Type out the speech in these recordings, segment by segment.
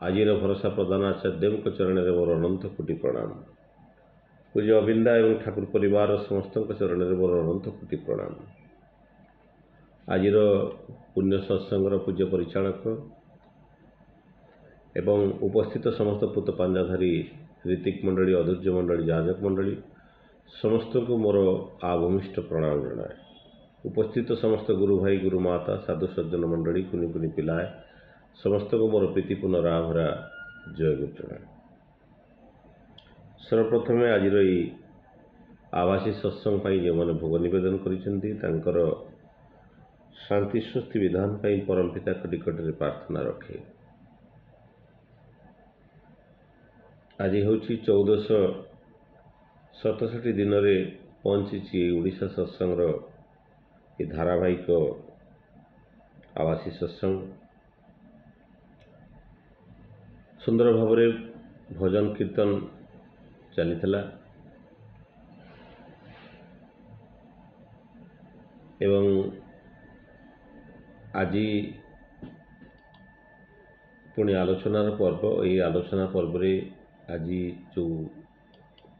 आजिर भरोसा प्रधान आचार्य चरण में मोर अनंत कोटि प्रणाम। पूज्य अविंदा एवं ठाकुर परिवार समस्त चरण में मोर अनंत कोटि प्रणाम। आजिर पुण्य सत्संगर पूज्य परिचालक एवं उपस्थित समस्त पुत पांजाधारी ऋतिक मंडली अधूर्य मंडली जाजक मंडली समस्त को मोर आभूमिष्ट प्रणाम जनाए। उपस्थित समस्त गुरु भाई गुरु माता साधु सज्जन मंडली कुनि कुनि पिलाए समस्त को मोर प्रीतिपूर्ण राभरा जय गुरु जनाए। सर्वप्रथमे आज आवासी सत्संग जो मैंने भोग निवेदन कर शांति स्वस्ति विधान परम पिता निकट में प्रार्थना रखे। आज हूँ 1467 दिन में पहुंची ओडिशा सत्संग धारावाहिक आवासी सत्संग सुंदर भाव भजन कीर्तन चली एवं आज पुणी आलोचनार पर्व। ये आलोचना पर्व रे आज जो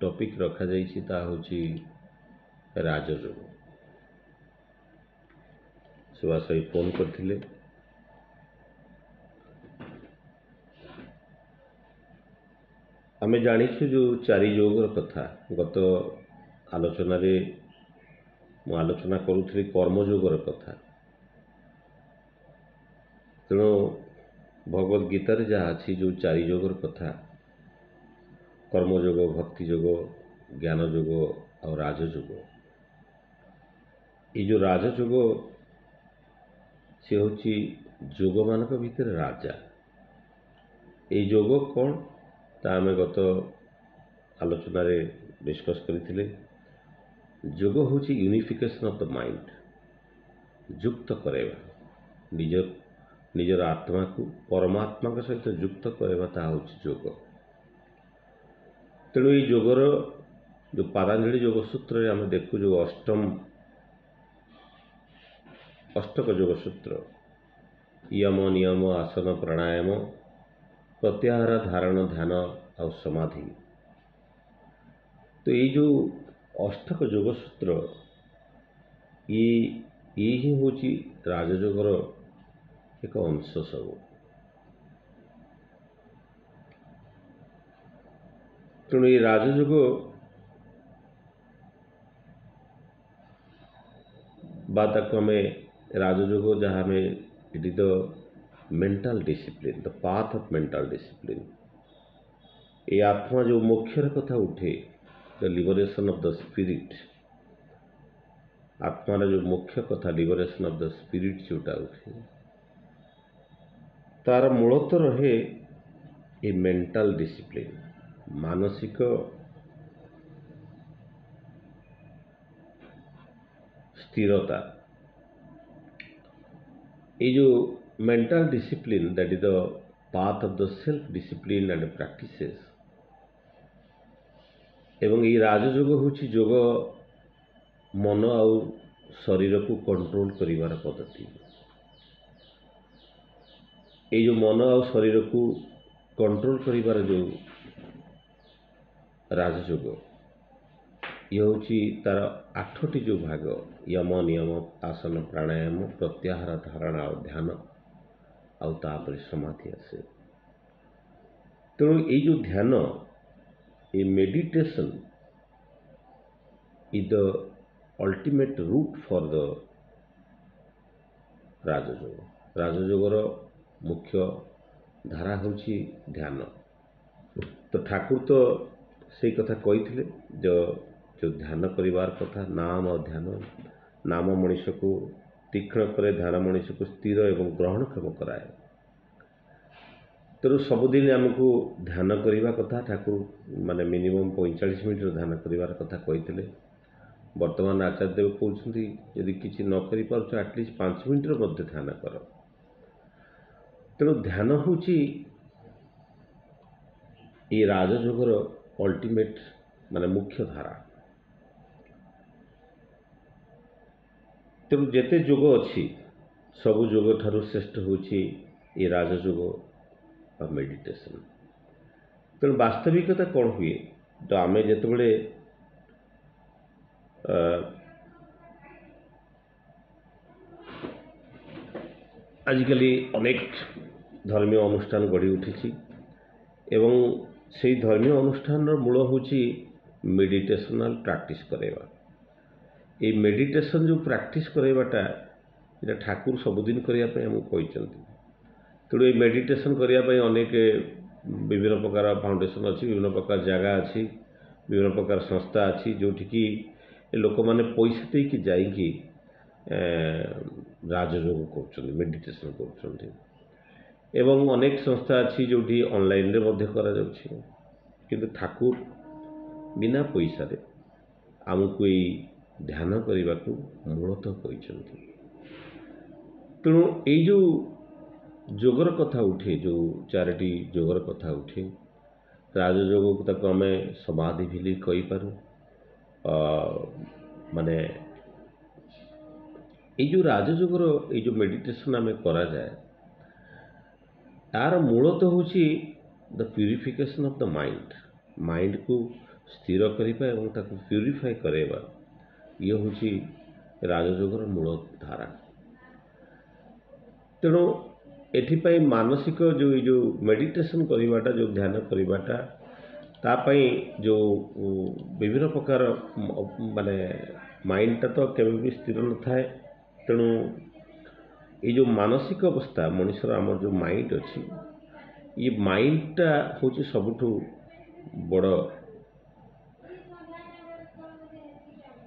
टॉपिक रखा जाइछि ता होछि राजयोग। सुभाष भाई फोन करथिले आमे जानिछु जो चारि योगर कथा गत आलोचना रे मु आलोचना करुथि कर्मयोगर कथा। तेणु भगवद गीतार जहाँ अच्छी जो चारि योगर कथा कर्मयोग भक्ति योग ज्ञान योग और राजयोग। ये जो राजयोग सी हूँ योग मान भीतर राजा। ये योग कौन ता आमे गत आलोचना रे डिस्कस करथिले। योग हूँ यूनिफिकेशन ऑफ द माइंड युक्त करेवा निजर आत्मा को परमात्मा के सहित युक्त करेवा ता हूँ योग। तेणु ये योगर जो पातंजलि योग सूत्र आम देखु जो अष्टक योग सूत्र यम नियम आसन प्राणायाम प्रत्याहार धारण ध्यान और समाधि। तो ये जो अष्टक योग सूत्र ये ही हूँ राजयोगर एक अंश सब। तेणु ये राजयोग बात आम राजयोग जहाँ में it is the mental discipline the path of mental discipline. ये आत्मा जो मोक्षर कथा उठे the liberation of the spirit. आत्मार जो मुख्य कथा लिबरेशन ऑफ द स्पिरिट जोटा उठे तार मूल तो रहे ये मेंटल डिसिप्लिन मानसिक स्थिरता। ये जो mental discipline that is the path of the self discipline and practices. एवं ये राजयोग हूँ योग मन आउ शरीर को कंट्रोल करिवार पद्धति। ये जो मन आउ शरीर को कंट्रोल करिवार जो राजयोग ये हूँ तार 8टी जो भाग यम नियम आसन प्राणायाम प्रत्याहार धारणा और ध्यान आउ तापर समाधि आसे। तेणु ये जो ध्यान ये meditation is the ultimate root for the Rajyoga. राजयोगर मुख्य धारा हूँ ध्यान। तो ठाकुर तो से कथा कही जो ध्यान करिवार कथा नाम और ध्यान। नाम मनीष को तीक्ष्ण करे ध्यान मनीष को स्थिर एवं ग्रहणक्षम कराए। तेणु सबुदिन आमको ध्यान करने कथा ठाकुर माने मिनिमम 45 मिनट ध्यान करिवार कथा कही। वर्तमान आचार्य देव कहते यदि किसी न कर एटलिस्ट 5 मिनट मध्य ध्यान कर। तेणु ध्यान हूँ ये राजयोगर अल्टीमेट माने मुख्य धारा। तेणु जेते योग अच्छी सबु योग ठारू श्रेष्ठ हूँ ये राजयोग ବା ମେଡିଟେସନ୍। ତେଣୁ ବାସ୍ତବିକତା କ'ଣ ହୁଏ, ତ ଆମେ ଯେତେବେଳେ ଆଜିକାଲି ଅନେକ ଧର୍ମୀୟ ଅନୁଷ୍ଠାନ ଗଢ଼ି ଉଠିଛି ଏବଂ ସେଇ ଧର୍ମୀୟ ଅନୁଷ୍ଠାନର ମୂଳ ହେଉଛି ମେଡିଟେସନାଲ୍ ପ୍ରାକ୍ଟିସ୍ କରାଇବା। এই ମେଡିଟେସନ୍ ଯେଉଁ ପ୍ରାକ୍ଟିସ୍ କରାଇବାଟା ଏଇଟା ଠାକୁର ସବୁଦିନ କରିବା ପାଇଁ ଆମକୁ କହିଛନ୍ତି। ତେଣୁ এই ମେଡିଟେସନ୍ କରିବା ପାଇଁ ଅନେକ ବିଭିନ୍ନ ପ୍ରକାର ଫାଉଣ୍ଡେସନ୍ ଅଛି, ବିଭିନ୍ନ ପ୍ରକାର ଜାଗା ଅଛି, ବିଭିନ୍ନ ପ୍ରକାର ସଂସ୍ଥା ଅଛି ଯେଉଁଠିକି ଲୋକମାନେ ପଇସା ଦେଇକି ଯାଇକି ରାଜଯୋଗ କରୁଛନ୍ତି, ମେଡିଟେସନ୍ କରୁଛନ୍ତି। ଏବଂ ଅନେକ ସଂସ୍ଥା ଅଛି ଯେଉଁଠି ଅନଲାଇନ୍ରେ ମଧ୍ୟ କରାଯାଉଛି। କିନ୍ତୁ ଠାକୁର ବିନା ପଇସାରେ ଆମକୁ ଏଇ ଧ୍ୟାନ କରିବାକୁ ମୂଳତଃ କହିଛନ୍ତି। ତେଣୁ ଏଇ ଯେଉଁ ଯୋଗର କଥା ଉଠେ, ଯେଉଁ ଚାରୋଟି ଯୋଗର କଥା ଉଠେ, ରାଜଯୋଗକୁ ତାକୁ ଆମେ ସମାଧି ବୋଲି କହିପାରୁ। ମାନେ ଏଇ ଯେଉଁ ରାଜଯୋଗର ଏଇ ଯେଉଁ ମେଡିଟେସନ୍ ଆମେ କରାଯାଏ, ତାର ମୂଳତଃ ହେଉଛି ଦ ପ୍ୟୁରିଫିକେସନ୍ ଅଫ୍ ଦ ମାଇଣ୍ଡ। ମାଇଣ୍ଡକୁ ସ୍ଥିର କରିବା ଏବଂ ତାକୁ ପ୍ୟୁରିଫାଏ କରାଇବା, ଇଏ ହେଉଛି ରାଜଯୋଗର ମୂଳ ଧାରା। ତେଣୁ ଏଥିପାଇଁ ମାନସିକ ଯେଉଁ ମେଡିଟେସନ୍ କରିବାଟା, ଯେଉଁ ଧ୍ୟାନ କରିବାଟା, ତା ପାଇଁ ଯେଉଁ ବିଭିନ୍ନ ପ୍ରକାର ମାନେ ମାଇଣ୍ଡଟା ତ କେବେ ବି ସ୍ଥିର ନଥାଏ। ତେଣୁ ଏଇ ଯେଉଁ ମାନସିକ ଅବସ୍ଥା ମଣିଷର, ଆମର ଯେଉଁ ମାଇଣ୍ଡ ଅଛି, ଏ ମାଇଣ୍ଡଟା ହେଉଛି ସବୁଠୁ ବଡ଼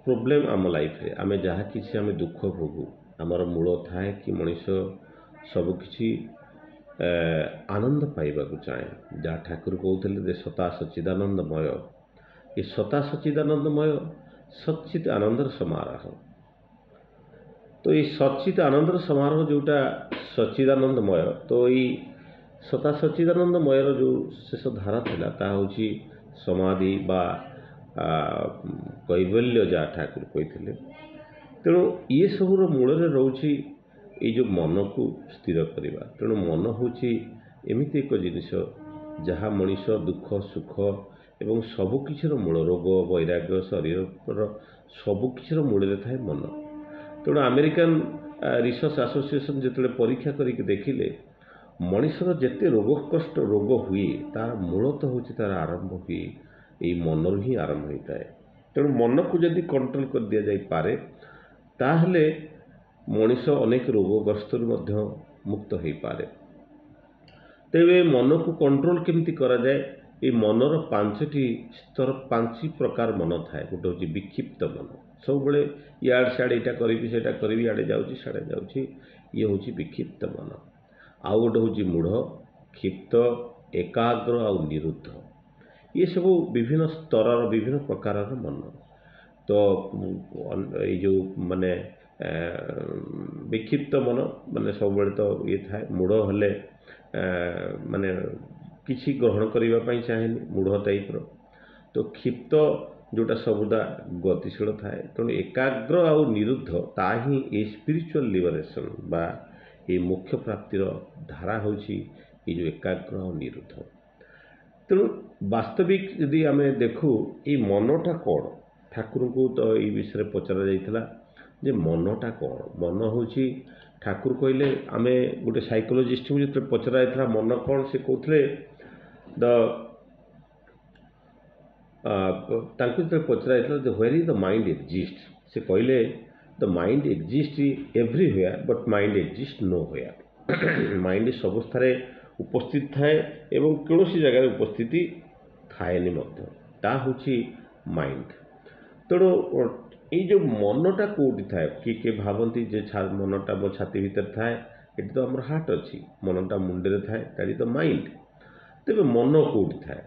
ପ୍ରୋବ୍ଲେମ୍ ଆମ ଲାଇଫରେ। ଆମେ ଯାହା କିଛି ଆମେ ଦୁଃଖ ଭୋଗୁ, ଆମର ମୂଳ ଥାଏ କି ମଣିଷ ସବୁକିଛି ଆନନ୍ଦ ପାଇବାକୁ ଚାହେଁ। ଯାହା ଠାକୁର କହୁଥିଲେ ଯେ ସତା ସଚ୍ଚିଦାନନ୍ଦମୟ, ଏ ସତା ସଚ୍ଚିଦାନନ୍ଦମୟ ସଚ୍ଚିତ୍ ଆନନ୍ଦର ସମାରୋହ। ତ ଏଇ ସଚ୍ଚିତ୍ ଆନନ୍ଦର ସମାରୋହ ଯେଉଁଟା ସଚ୍ଚିଦାନନ୍ଦମୟ, ତ ଏଇ ସତା ସଚ୍ଚିଦାନନ୍ଦମୟର ଯେଉଁ ଶେଷ ଧାରା ଥିଲା ତାହା ହେଉଛି ସମାଧି ବା କୈବଲ୍ୟ, ଯାହା ଠାକୁର କହିଥିଲେ। ତେଣୁ ଇଏ ସବୁର ମୂଳରେ ରହୁଛି ଏଇ ଯେଉଁ ମନକୁ ସ୍ଥିର କରିବା। ତେଣୁ ମନ ହେଉଛି ଏମିତି ଏକ ଜିନିଷ ଯାହା ମଣିଷ ଦୁଃଖ ସୁଖ ଏବଂ ସବୁକିଛିର ମୂଳ, ରୋଗ ବୈରାଗ୍ୟ ଶରୀରର ସବୁକିଛିର ମୂଳରେ ଥାଏ ମନ। ତେଣୁ ଆମେରିକାନ୍ ରିସର୍ଚ୍ଚ ଆସୋସିଏସନ୍ ଯେତେବେଳେ ପରୀକ୍ଷା କରିକି ଦେଖିଲେ, ମଣିଷର ଯେତେ ରୋଗ ହୁଏ ତାର ମୂଳତଃ ହେଉଛି, ତାର ଆରମ୍ଭ ହୁଏ ଏଇ ମନରୁ ହିଁ ଆରମ୍ଭ ହୋଇଥାଏ। ତେଣୁ ମନକୁ ଯଦି କଣ୍ଟ୍ରୋଲ କରିଦିଆଯାଇପାରେ, ତାହେଲେ ମଣିଷ ଅନେକ ରୋଗଗ୍ରସ୍ତରୁ ମଧ୍ୟ ମୁକ୍ତ ହୋଇପାରେ। ତେବେ ମନକୁ କଣ୍ଟ୍ରୋଲ କେମିତି କରାଯାଏ? এই ମନର ପାଞ୍ଚଟି ସ୍ତର, ପାଞ୍ଚ ପ୍ରକାର ମନ ଥାଏ। ଗୋଟେ ହେଉଛି ବିକ୍ଷିପ୍ତ ମନ, ସବୁବେଳେ ଇଆଡ଼େ ସିଆଡ଼େ ଏଇଟା କରିବି ସେଇଟା କରିବି, ଇଆଡ଼େ ଯାଉଛି ସିଆଡ଼େ ଯାଉଛି, ଇଏ ହେଉଛି ବିକ୍ଷିପ୍ତ ମନ। ଆଉ ଗୋଟେ ହେଉଛି ମୂଢ଼, କ୍ଷିପ୍ତ, ଏକାଗ୍ର ଆଉ ନିରୁଦ୍ଧ। ଇଏ ସବୁ ବିଭିନ୍ନ ସ୍ତରର ବିଭିନ୍ନ ପ୍ରକାରର ମନ। ତ ଏଇ ଯେଉଁ ମାନେ ବିକ୍ଷିପ୍ତ ମନ ମାନେ ସବୁବେଳେ ତ ଇଏ ଥାଏ। ମୂଢ଼ ହେଲେ ମାନେ କିଛି ଗ୍ରହଣ କରିବା ପାଇଁ ଚାହେଁନି, ମୂଢ଼ ଟାଇପ୍ର। ତ କ୍ଷିପ୍ତ ଯେଉଁଟା ସବୁଦା ଗତିଶୀଳ ଥାଏ। ତେଣୁ ଏକାଗ୍ର ଆଉ ନିରୁଦ୍ଧ, ତା ହିଁ ଏ ସ୍ପିରିଚୁଆଲ୍ ଲିବରେସନ୍ ବା ଏ ମୋକ୍ଷ ପ୍ରାପ୍ତିର ଧାରା ହେଉଛି ଏ ଯେଉଁ ଏକାଗ୍ର ଆଉ ନିରୁଦ୍ଧ। ତେଣୁ ବାସ୍ତବିକ ଯଦି ଆମେ ଦେଖୁ, ଏଇ ମନଟା କ'ଣ? ଠାକୁରଙ୍କୁ ତ ଏଇ ବିଷୟରେ ପଚରା ଯାଇଥିଲା ଯେ ମନଟା କ'ଣ? ମନ ହେଉଛି, ଠାକୁର କହିଲେ, ଆମେ ଗୋଟେ ସାଇକୋଲୋଜିଷ୍ଟକୁ ଯେତେବେଳେ ପଚରା ଯାଇଥିଲା ମନ କ'ଣ, ସେ କହୁଥିଲେ ତାଙ୍କୁ ଯେତେବେଳେ ପଚରା ଯାଇଥିଲା ଯେ where is the mind exist, ସେ କହିଲେ the mind exist everywhere but mind exist nowhere. Mind ସବୁସ୍ଥାରେ ଉପସ୍ଥିତ ଥାଏ ଏବଂ କୌଣସି ଜାଗାରେ ଉପସ୍ଥିତି ଥାଏନି ମଧ୍ୟ। ତାହା ହେଉଛି ମାଇଣ୍ଡ। ତେଣୁ ଏଇ ଯେଉଁ ମନଟା କେଉଁଠି ଥାଏ? କିଏ ଭାବନ୍ତି ଯେ ମନଟା ମୋ ଛାତି ଭିତରେ ଥାଏ, ଏଠି ତ ଆମର ହାର୍ଟ ଅଛି। ମନଟା ମୁଣ୍ଡରେ ଥାଏ, ଦ୍ୟାଟ୍ ଇଜ୍ ଦ ମାଇଣ୍ଡ। ତେବେ ମନ କେଉଁଠି ଥାଏ?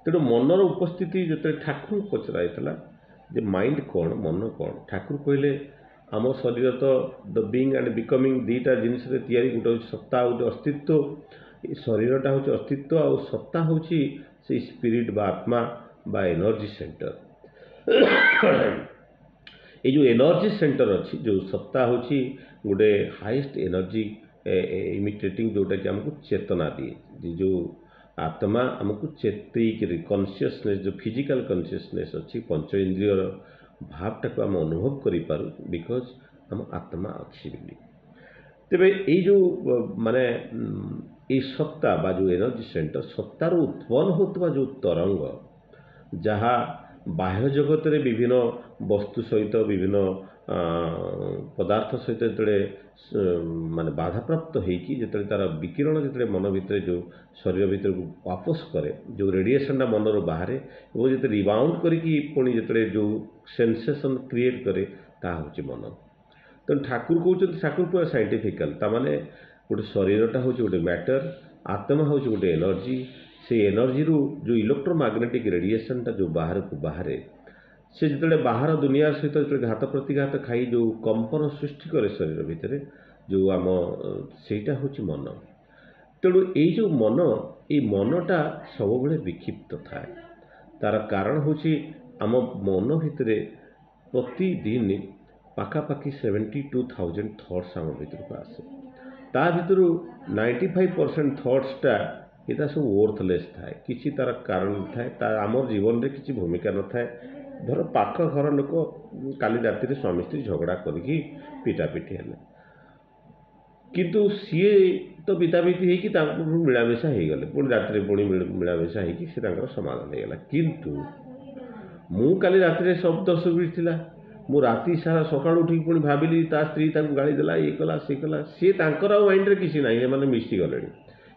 ତେଣୁ ମନର ଉପସ୍ଥିତି ଯେତେବେଳେ ଠାକୁରଙ୍କୁ ପଚରା ଯାଇଥିଲା ଯେ ମାଇଣ୍ଡ କ'ଣ, ମନ କ'ଣ, ଠାକୁର କହିଲେ ଆମ ଶରୀର ତ ଦ ବିଙ୍ଗ ଆଣ୍ଡ ବିକମିଂ ଦୁଇଟା ଜିନିଷରେ ତିଆରି। ଗୋଟେ ହେଉଛି ସତ୍ତା ଆଉ ଗୋଟେ ଅସ୍ତିତ୍ୱ। ଏ ଶରୀରଟା ହେଉଛି ଅସ୍ତିତ୍ୱ ଆଉ ସତ୍ତା ହେଉଛି ସେଇ ସ୍ପିରିଟ୍ ବା ଆତ୍ମା ବା ଏନର୍ଜି ସେଣ୍ଟର। ଏଇ ଯେଉଁ ଏନର୍ଜି ସେଣ୍ଟର ଅଛି, ଯେଉଁ ସତ୍ତା ହେଉଛି ଗୋଟେ ହାଇଏଷ୍ଟ ଏନର୍ଜି इमिटेटिंग जोटा कि आमको चेतना दिए जो आत्मा आमको चेतईक कनसीयसनेस जो फिजिकल कनसीयसनेस अच्छी पंच इंद्रिय भावटा को आम अनुभव करूँ बिकज आम आत्मा अच्छी बोली तेरे यो माने ये सत्ता बा जो एनर्जी सेंटर सत्तार उत्पन्न होता जो तरंग जहाँ बाह्य जगत रे विभिन्न वस्तु सहित विभिन्न पदार्थ सहित जो माने बाधा प्राप्त होगी जो तार विकिरण जो मन भितर जो शरीर भीतर को वापस करे जो रेडिएशनटा मनर बाहर और जो रिबाउंड करी पुणी जो जो सेंसेशन क्रिएट करे ता हूँ मन तेणु ठाकुर कहते ठाकुर पूरा साइंटिफिकल ताने गोटे शरीरटा हूँ गोटे मैटर आत्मा हूँ गोटे एनर्जी से एनर्जी रू जो इलेक्ट्रोमैग्नेटिक रेडिएशनटा जो बाहर को बाहर से जो बाहर दुनिया सहित जो घात प्रतिघात खाई जो कंपन सृष्टि करे शरीर भितर जो आम सेटा हूँ मन तेणु ये जो मन ये मनटा सब बड़े विक्षिप्त थाए तार कारण हूँ आम मन भितर प्रतिदिन पाखापाखि 72,000 थॉट्स आम भीतर को आसे ता भीतर 95% थॉट्सटा यहाँ सब वर्थलेस थाए किसी तार कारण थाए तार आम जीवन में किसी भूमिका न थाए धर पाख घर लोक काली राति स्वामी स्त्री झगड़ा करके पिटापिटी है किंतु सीए तो पितापिटी हो मिलामिशा हो गले पुणी राति पुणी मिलामिशा हो समाधान हो गला किंतु मु काली राति सब दोष बीड़ा मु राति सारा सका उठिक पुणी भाविली ता स्त्री गाड़ी देला ये कला सी कला सी माइंड रे किसी ना मैंने मिसी गले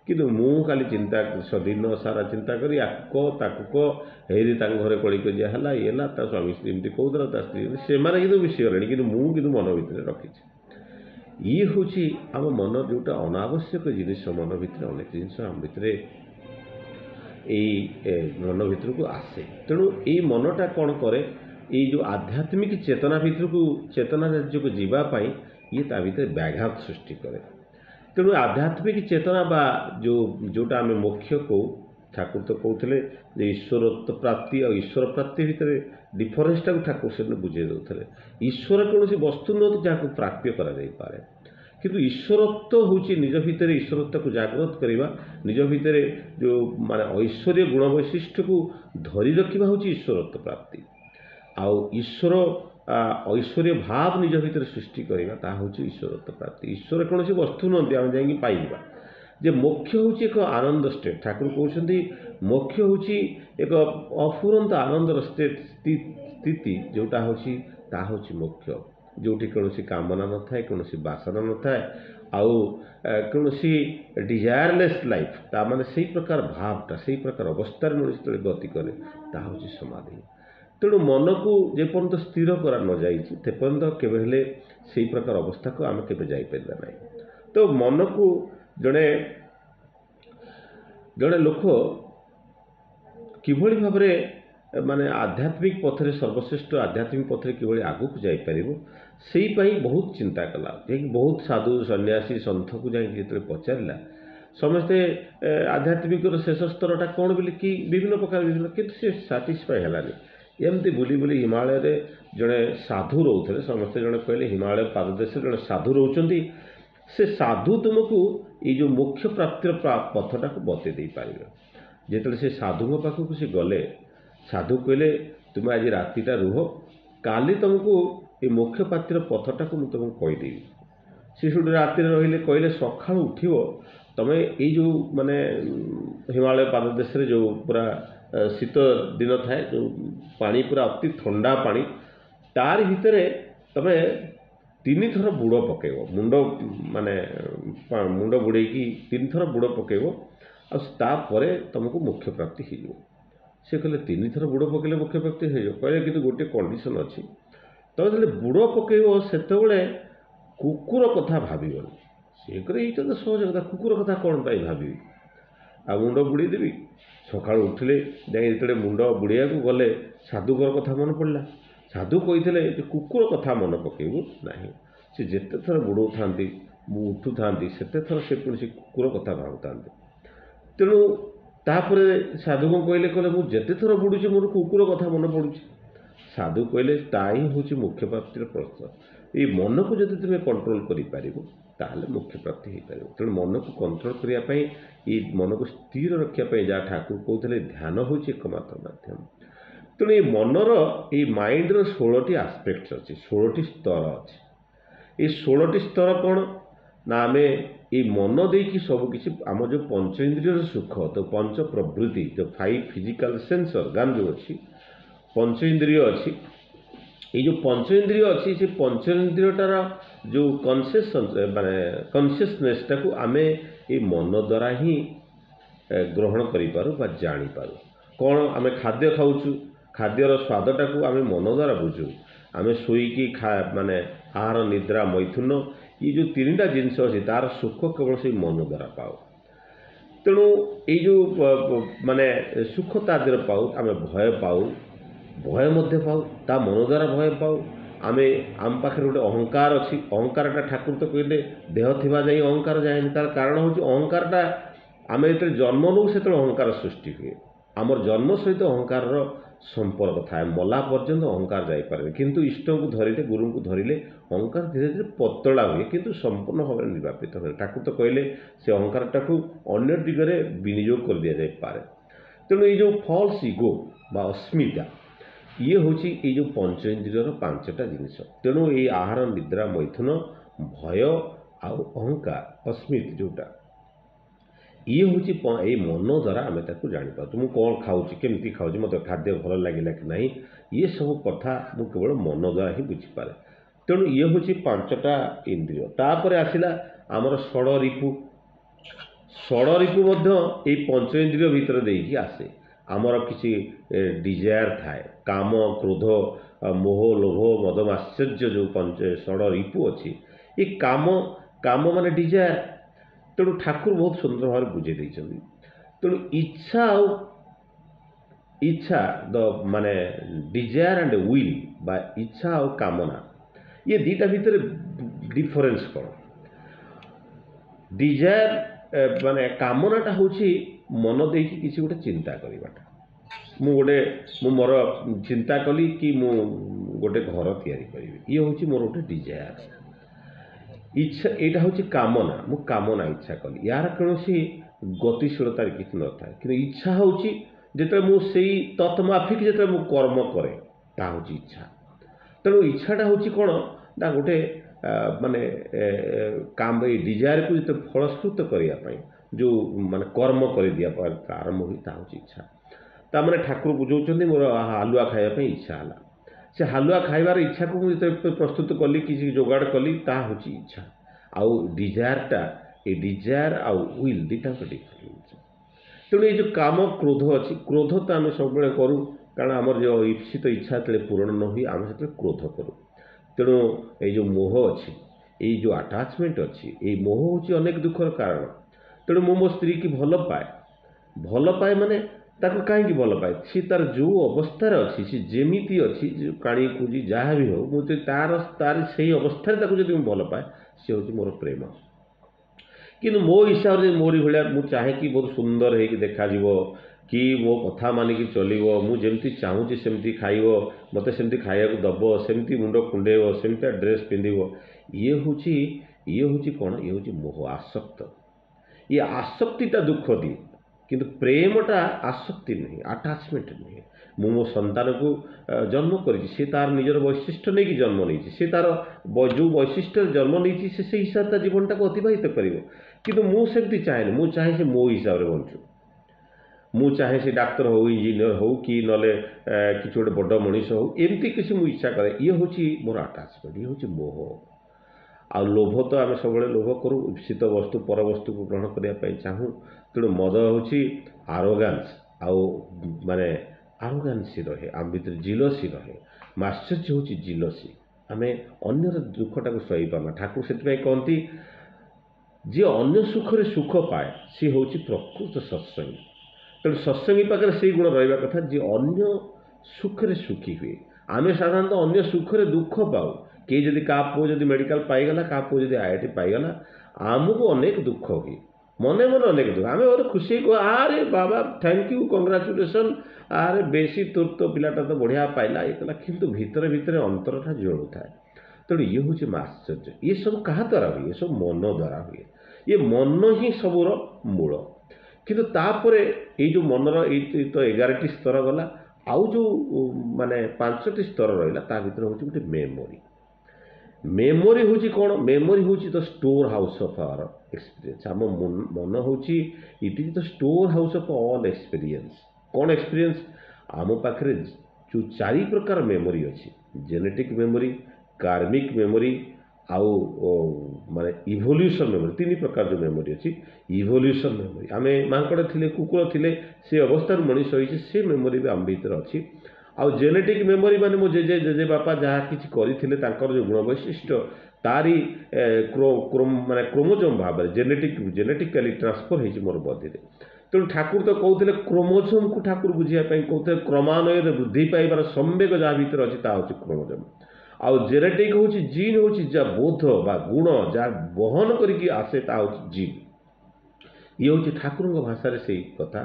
किंतु मु खाली चिंता दिन सारा चिंता करी आको ताको हेरी घरे कली कजिया ये स्वामी स्त्री एमती कौदला ता स्त्री से कि मिसी गले कि मन भितर रखी ये हूँ आम मन जोटा अनावश्यक जिनिस मन भितर अनेक जिनस आम भितर मन भीतर को आसे तेणु ये मनटा कौन करे ये जो आध्यात्मिक चेतना भीतर को चेतना राज्य को जीवाई ये ता भीतर व्याघात सृष्टि करे तेणु आध्यात्मिक चेतना बा जो जोटा आम मोक्ष को ठाकुर तो कहते ईश्वरत्व प्राप्ति और ईश्वर प्राप्ति भितर डिफरेन्सटा ठाकुर से बुझे दौले ईश्वर कौन वस्तु नुह जहाँ प्राप्य करे किंतु ईश्वरत्व हूँ निज भितर ईश्वरत्व को जागृत करवा निज भितर जो माने ऐश्वर्य गुण वैशिष्ट को धरी रखा हूँ ईश्वरत्व प्राप्ति आउ ईश्वर ऐश्वर्य भाव निज भितर सृष्टि करवा हूँ ईश्वरत्व प्राप्ति ईश्वर कौन वस्तु नुहति आम जा पाइबा जे मोक्ष हूँ एक आनंद स्टेट ठाकुर कहते मोक्ष हूँ एक अफुरंत आनंदर स्थिति जोटा हूँ मोक्ष जोटी कौन कामना न थाए कौन बासना न थाए आउ कौन डिजायरलेस लाइफ ता माने से प्रकार भावटा से प्रकार अवस्थार मनुष्य गति करे ता हूँ समाधि तेणु मन को जेपर्यंत स्थिर करा न जाइए तेपर्यंत केवे से प्रकार अवस्था को आम के जापर ना तो मन को जड़े जड़े लोक किभली भाव माने आध्यात्मिक पथरे सर्वश्रेष्ठ आध्यात्मिक पथरे किभली आगु को जापर से बहुत चिंता कला बहुत साधु सन्यासी सन्थ को जाते पचारा समस्ते आध्यात्मिक शेष स्तरटा कौन बोली कि विभिन्न प्रकार विभिन्न किंतु से साटिस्फाई है एमती बुली बुली हिमालय रे जड़े साधु रोते समस्ते जड़े कहले हिमालय पाददेश जड़े साधु रोचंती से साधु तुमको ये जो मोक्ष प्राप्तिर पथटा को बते दे पारे जिते से साधु पाखक से गले साधु कहले तुम आज रातिटा रुह काली तुमको ये मोक्ष प्राप्तिर पथटा को तुमको कहीदेवी सी सुटे राति रही कहले सका उठो तुम ये जो माने हिमालय पाददेश जो पूरा शीत दिन थाए जो पानी पूरा अति ठंडा पानी तार भितर तुम 3 थर बुड़ पकेब मुंड माने मुंड बुड़े 3 थर बुड़ पकेब आपर तुमको मोक्ष प्राप्ति हो से कहले 3 थर बुड़ पकेले मोक्ष प्राप्ति हो कहले कि गोटे कंडीशन अच्छी तुम जो बुड़ पकेब से कुकुर कथा भावन सी कहे तो सहज कथा कुकुर कथा कौन पाई भावी आ मुंड बुड़ेदेवी सका उठिले जाते मुंड बुड़िया को गले साधुकर कथा मन पड़ा साधु कही कुकुर कथा मन पकेबू ना सी जिते थर बुड़ौ था उठू था से थर से पुणी कुकुर कथा भावुता तेणु तापर साधु को कहले कहले मुझे थर बुड़ुचे मोर कुकुर कथा मन पड़ुचे साधु कहले ता ही हूँ मुख्य प्राप्तिर प्रश्न। ये मन को जब तुम कंट्रोल कर मुख्य प्राप्ति हो पार। तेणु मन को कंट्रोल करने ये मन को स्थिर रखापी जहाँ ठाकुर कहते ध्यान हूँ एकमात्र माध्यम। तेणु ये मनर ये माइंड्र 16टी आस्पेक्ट्स अच्छी 16टी स्तर अच्छी। ये 16टी स्तर कौन ना आम ये मन देकी सबकि आम जो पंच इंद्रिय सुख तो पंच प्रवृत्ति जो 5 फिजिकल सेंस ऑर्गन जो अच्छी पंच इंद्रिय अच्छी ये जो पंच इंद्रिय अच्छी से पंच इंद्रियटार जो माने कनसीयसनेसटा को आम ये मन द्वारा ही ग्रहण करूँ जानीपार। कौन आम खाद्य खाऊँ खाद्यर स्वादटा को आम मन द्वारा बुझू आम शोईकी माने आहार निद्रा मैथुन ये जो 3टा जिनस अच्छी तार सुख केवल से मन द्वारा पाओ। तेणु ये जो माने सुख तादर पाऊ आम भय पाऊ भय मध्य पाऊ ता मन द्वारा भय पाऊ आम पाखे गोटे अहंकार अच्छी अहंकारटा ठाकुर तो कहले देह थिबा जाई अहंकार जाए तार कारण हूँ अहंकारटा आम जो जन्म नौ से अहंकार सृष्टि हुए आमर जन्म सहित अहंकार संपर्क थाए मला पर्यंत अहंकार जापे किंतु इष्ट को धरले गुरु को धरले अहंकार धीरे धीरे पतला हुए किंतु संपूर्ण भाव निर्वापित हुए। ठाकुर तो कहले से अहंकारटा को अन्य दिगरे विनियोग कर दि जाए। तेणु ये जो फॉल्स इगो बा अस्मिता ये हूँ ये जो पंच इंद्रियर 5टा जिनिस। तेणु ये आहार निद्रा मैथुन भय आउ अहंकार अस्मित जोटा ये हूँ ये मन द्वारा आम जापर मुझे कौन खाऊँ केमती खाऊँ मत खाद्य भल लगे कि नहीं ये सब कथा मु केवल मन द्वारा ही बुझीपारे। तेणु ये हूँ 5टा इंद्रिय। तापर आसला आमर षड़ रिपु ये पंच इंद्रिय भितर देकी आसे आमर किसी डिजायर थाए काम क्रोध मोह लोभ मद आश्चर्य जो पंच षड़ रिपु अच्छी ये काम माने डिजायर। तेणु ठाकुर बहुत सुंदर भाव बुझे देइछन्ति। तेणु इच्छा द माने डिजायर एंड विल बा इच्छा और कामना ये दीटा भितर डिफरेंस कौन डिजायर माने कामनाटा हूँ मन देकी किसी गोटे चिंता करवाटा मु मोर चिंता कली कि मु गोटे घर तैयारी करी ये हूँ मोर गोटे डिजायर। इच्छा यहाँ हूँ कामना मु कामना इच्छा कली यार कौन गतिशीलतार किसी न था कि इच्छा हूँ जो मुझे तत्माफिक जो मु कर्म करे ता हूँ इच्छा। तेणु इच्छाटा हूँ कौन ना गोटे माने काम डिजायर को जो फलस्कृत करने जो माने कर्म कर दिया आरंभ हुई ता हूँ इच्छा। ता माने ठाकुर बुझाऊँ मोर हालुआ खावाई इच्छा है से हालुआ खाइबार इच्छा को मुझे प्रस्तुत कली किसी जोगाड़ कली ता हूँ इच्छा आउ डिजायरटा ये डिजायर आउ विल दुटा डिफरेंस। तेणु ये जो काम क्रोध अच्छी क्रोध तो आम सब करूँ कारण आमर जो ईप्सित इच्छा जो पूरण न हुई आम से क्रोध करूँ। तेणु ये जो मोह अच्छी ये जो आटाचमेंट अच्छी ये मोह हूँ अनेक दुखर कारण। तेणु मो स्त्री की भल पाए माने ताको कहीं भल पाए सी तार जो अवस्थार अच्छी सी जेमिति अच्छी जो काणी कूजी जहाँ भी हो मुझे तार से अवस्था जब भल पाए सी हूँ मोर प्रेम। कि मो हिसाब से मोरी भाया मुझे चाहे कि बहुत सुंदर हो देखा कि मो कथा मानिक चलो मुझे चाहूँगी सेमती खाइब मत सेमती खाया दब सेमती मुंड कुंडेब सेमती ड्रेस पिंधब ये हूँ कौन ये हूँ मोह आसक्त। ये आसक्तिटा दुख दिए किंतु प्रेमटा आसक्ति नहीं आटाचमेंट नहीं। मो संतान को जन्म करी तार निजर वैशिष्ट नहीं कि जन्म नहीं सी तार जो वैशिष्ट जन्म नहीं से हिसाब से जीवनटा को अतिबाहित कर किंतु मुझे चाहे मु चाहे से मो हिसाब से बंचू मु चाहे से डाक्तर हो इंजीनियर हो कि नले किसी गोटे बड़ मनीष हो एमती किसी मुझे इच्छा करे ये हूँ मोर आटाचमेंट ये हूँ मोह। आ लोभ तो आम सब लोभ करूँ ईप्सित वस्तु पर वस्तु को ग्रहण करने चाहूँ। तेणु मद हूँ आरोगान्स आउ माने आरोगान्सी रहे आम भर जिलसी रहे आश्चर्य हूँ जिलसी आम अन्यर दुखटा को सही पाना। ठाकुर से कहती जी अन्य सुखरे सुख पाए सी हूँ प्रकृत सत्संगी। तेणु सत्संगी पाखे से गुण रहा कथा जी अन्य सुखरे सुखी हुए आम साधारणतः अन्य सुखरे दुख पाऊ किए जदि का पुओ जदि मेडिकल पाईगला का पुओ जदि IIT पाईगला आमको अनेक दुख हुए ମନେ ମନେ ଅନେକ ଦୁଃଖ। ଆମେ ଗୋଟେ ଖୁସି କହ ଆରେ ବାବା ଥ୍ୟାଙ୍କ ୟୁ କଂଗ୍ରାଚୁଲେସନ୍, ଆରେ ବେଶୀ ତୋର ତ ପିଲାଟା ତ ବଢ଼ିଆ ପାଇଲା ଇଏ କଲା, କିନ୍ତୁ ଭିତରେ ଭିତରେ ଅନ୍ତରଟା ଜଳୁଥାଏ। ତେଣୁ ଇଏ ହେଉଛି ଆଶ୍ଚର୍ଯ୍ୟ। ଇଏ ସବୁ କାହା ଦ୍ୱାରା ହୁଏ? ଏ ସବୁ ମନ ଦ୍ୱାରା ହୁଏ। ଇଏ ମନ ହିଁ ସବୁର ମୂଳ। କିନ୍ତୁ ତାପରେ ଏଇ ଯେଉଁ ମନର ଏଇ ତ 11ଟି ସ୍ତର ଗଲା, ଆଉ ଯେଉଁ ମାନେ 5ଟି ସ୍ତର ରହିଲା ତା ଭିତରେ ହେଉଛି ଗୋଟେ ମେମୋରି। ମେମୋରି ହେଉଛି କ'ଣ? ମେମୋରି ହେଉଛି the storehouse of our experience. ଆମ ମନ ହେଉଛି it is the storehouse of all experience. କ'ଣ ଏକ୍ସପିରିଏନ୍ସ? ଆମ ପାଖରେ ଯେଉଁ 4 ପ୍ରକାର ମେମୋରି ଅଛି, ଜେନେଟିକ୍ ମେମୋରି, କାର୍ମିକ୍ ମେମୋରି, ଆଉ ମାନେ ଇଭଲ୍ୟୁସନ୍ ମେମୋରି, 3 ପ୍ରକାର ଯେଉଁ ମେମୋରି ଅଛି। ଇଭଲ୍ୟୁସନ୍ ମେମୋରି, ଆମେ ମାଙ୍କଡ଼ ଥିଲେ, କୁକୁର ଥିଲେ, ସେ ଅବସ୍ଥାରୁ ମଣିଷ ହେଇଛି, ସେ ମେମୋରି ବି ଆମ ଭିତରେ ଅଛି। ଆଉ ଜେନେଟିକ୍ ମେମୋରି ମାନେ ମୋ ଜେଜେ ବାପା ଯାହା କିଛି କରିଥିଲେ ତାଙ୍କର ଯେଉଁ ଗୁଣ ବୈଶିଷ୍ଟ୍ୟ ତାରି ମାନେ କ୍ରୋମୋଜୋମ୍ ଭାବରେ ଜେନେଟିକାଲି ଟ୍ରାନ୍ସଫର୍ ହେଇଛି ମୋର ବଡିରେ। ତେଣୁ ଠାକୁର ତ କହୁଥିଲେ କ୍ରୋମୋଜୋମ୍କୁ ଠାକୁର ବୁଝିବା ପାଇଁ କହୁଥିଲେ, କ୍ରମାନ୍ୱୟରେ ବୃଦ୍ଧି ପାଇବାର ସମ୍ବେଗ ଯାହା ଭିତରେ ଅଛି ତାହା ହେଉଛି କ୍ରୋମୋଜୋମ୍। ଆଉ ଜେନେଟିକ୍ ହେଉଛି ଜିନ୍, ହେଉଛି ଯାହା ବୋଧ ବା ଗୁଣ ଯାହା ବହନ କରିକି ଆସେ ତାହା ହେଉଛି ଜିନ୍। ଇଏ ହେଉଛି ଠାକୁରଙ୍କ ଭାଷାରେ ସେଇ କଥା।